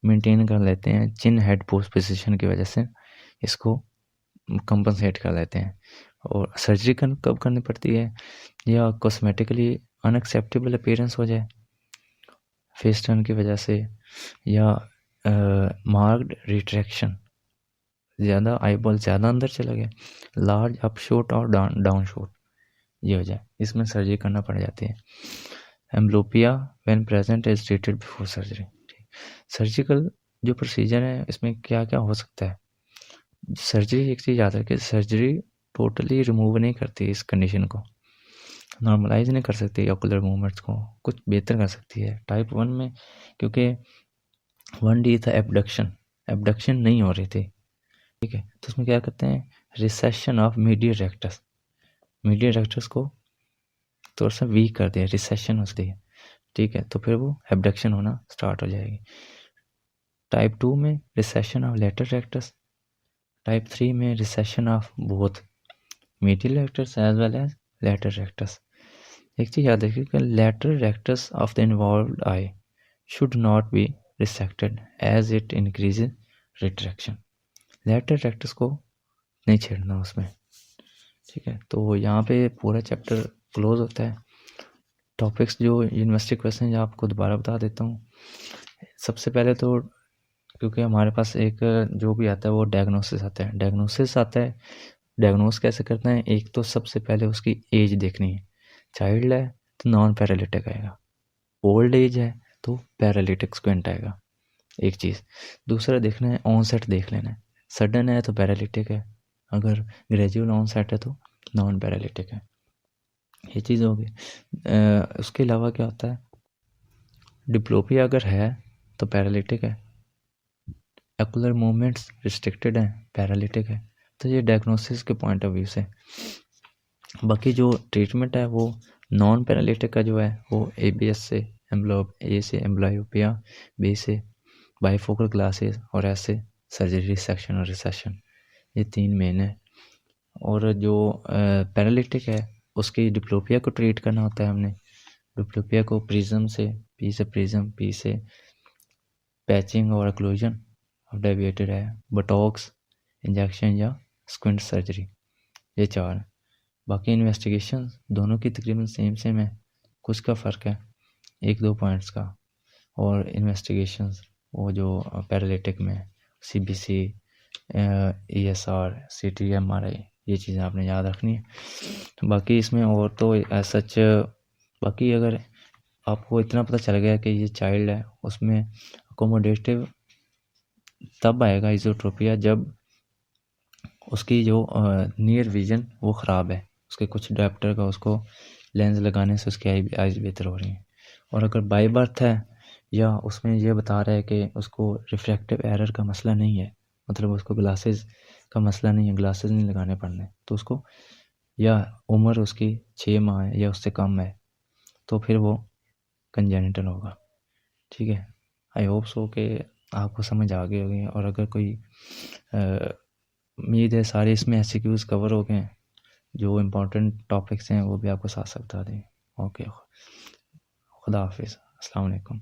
मेंटेन कर लेते हैं चिन हेड पोस्ट पोजीशन की वजह से, इसको कंपनसेट कर लेते हैं। और सर्जरी कब करनी पड़ती है? या कॉस्मेटिकली अनएक्सेप्टेबल अपीयरेंस हो जाए फेस टर्न की वजह से, या मार्क्ड रिट्रैक्शन, ज़्यादा आईबॉल ज़्यादा अंदर चला गया, लार्ज अप शूट और डाउन शूट, ये हो जाए, इसमें सर्जरी करना पड़ जाती है। Amblyopia when present is treated before surgery. Surgical जो प्रोसीजर है इसमें क्या क्या हो सकता है? सर्जरी एक चीज़ याद रखिए, सर्जरी टोटली रिमूव नहीं करती इस कंडीशन को, नॉर्मलाइज नहीं कर सकती ऑकुलर मूवमेंट्स को, कुछ बेहतर कर सकती है। टाइप 1 में क्योंकि 1D था एबडक्शन नहीं हो रही थी, ठीक है, तो उसमें क्या करते हैं, रिसेशन ऑफ मीडियल रेक्टस को थोड़ा सा वीक कर दिया, रिसेशन होती है, ठीक है, तो फिर वो एबडक्शन होना स्टार्ट हो जाएगी। टाइप 2 में recession of lateral rectus, type 3 में recession of both medial rectus as well as lateral rectus. एक चीज़ याद रखिए कि lateral rectus of the involved eye should not be resected as it increases retraction, lateral rectus को नहीं छेड़ना उसमें, ठीक है। तो यहाँ पे पूरा चैप्टर क्लोज होता है। टॉपिक्स जो यूनिवर्सिटी क्वेश्चन आपको दोबारा बता देता हूँ। सबसे पहले तो क्योंकि हमारे पास एक जो भी आता है वो डायग्नोसिस आता है, डायग्नोस कैसे करते हैं? एक तो सबसे पहले उसकी एज देखनी है, चाइल्ड है तो नॉन पैरालिटिक आएगा, ओल्ड एज है तो पैरालिटिक स्क्विंट आएगा, एक चीज़। दूसरा देखना है ऑनसेट देख लेना है, सडन है तो पैरालिटिक है, अगर ग्रेजुअल ऑनसेट है तो नॉन पैरालिटिक है, ये चीज़ होगी। उसके अलावा क्या होता है, डिप्लोपिया अगर है तो पैरालिटिक है, एक्युलर मूवमेंट्स रिस्ट्रिक्टेड हैं, पैरालिटिक है, तो ये डायग्नोसिस के पॉइंट ऑफ व्यू से। बाकी जो ट्रीटमेंट है वो नॉन पैरालिटिक का जो है वो ABS से ए से एम्ब्लायोपिया, बी से बाइफोकल ग्लासेस और ऐसे सर्जरी रिसेक्शन और रिसेशन, ये 3 मेन है। और जो पैरालिटिक है उसकी डिप्लोपिया को ट्रीट करना होता है हमने, डिप्लोपिया को प्रिज्म से, पी से पैचिंग और अक्लूजन ऑफ डेविएटेड है, बोटॉक्स इंजेक्शन या स्क्विंट सर्जरी, ये 4। बाकी इन्वेस्टिगेशन दोनों की तकरीबन सेम है, कुछ का फ़र्क है 1-2 पॉइंट्स का। और इन्वेस्टिगेशंस वो जो पैरालिटिक में CBC, ESR, CT, MRI, ये चीज़ें आपने याद रखनी है। बाकी इसमें और तो सच, बाकी अगर आपको इतना पता चल गया कि ये चाइल्ड है, उसमें अकोमोडेटिव तब आएगा इज़ोट्रोपिया जब उसकी जो नियर विजन वो ख़राब है, उसके कुछ डायप्टर का उसको लेंस लगाने से उसकी आइज़ बेहतर हो रही हैं। और अगर बाय बर्थ है या उसमें ये बता रहा है कि उसको रिफ्रैक्टिव एरर का मसला नहीं है, मतलब उसको ग्लासेस का मसला नहीं है, ग्लासेस नहीं लगाने पड़ने, तो उसको, या उम्र उसकी 6 माह है या उससे कम है, तो फिर वो कंजेनिटल होगा, ठीक है। आई होप सो कि आपको समझ आ गई होगी। और अगर कोई उम्मीद है सारे इसमें SQs कवर हो गए हैं, जो इम्पोर्टेंट टॉपिक्स हैं वो भी आपको साथ साथ बता दें। ओके, खुदा हाफिज़, अस्सलाम वालेकुम।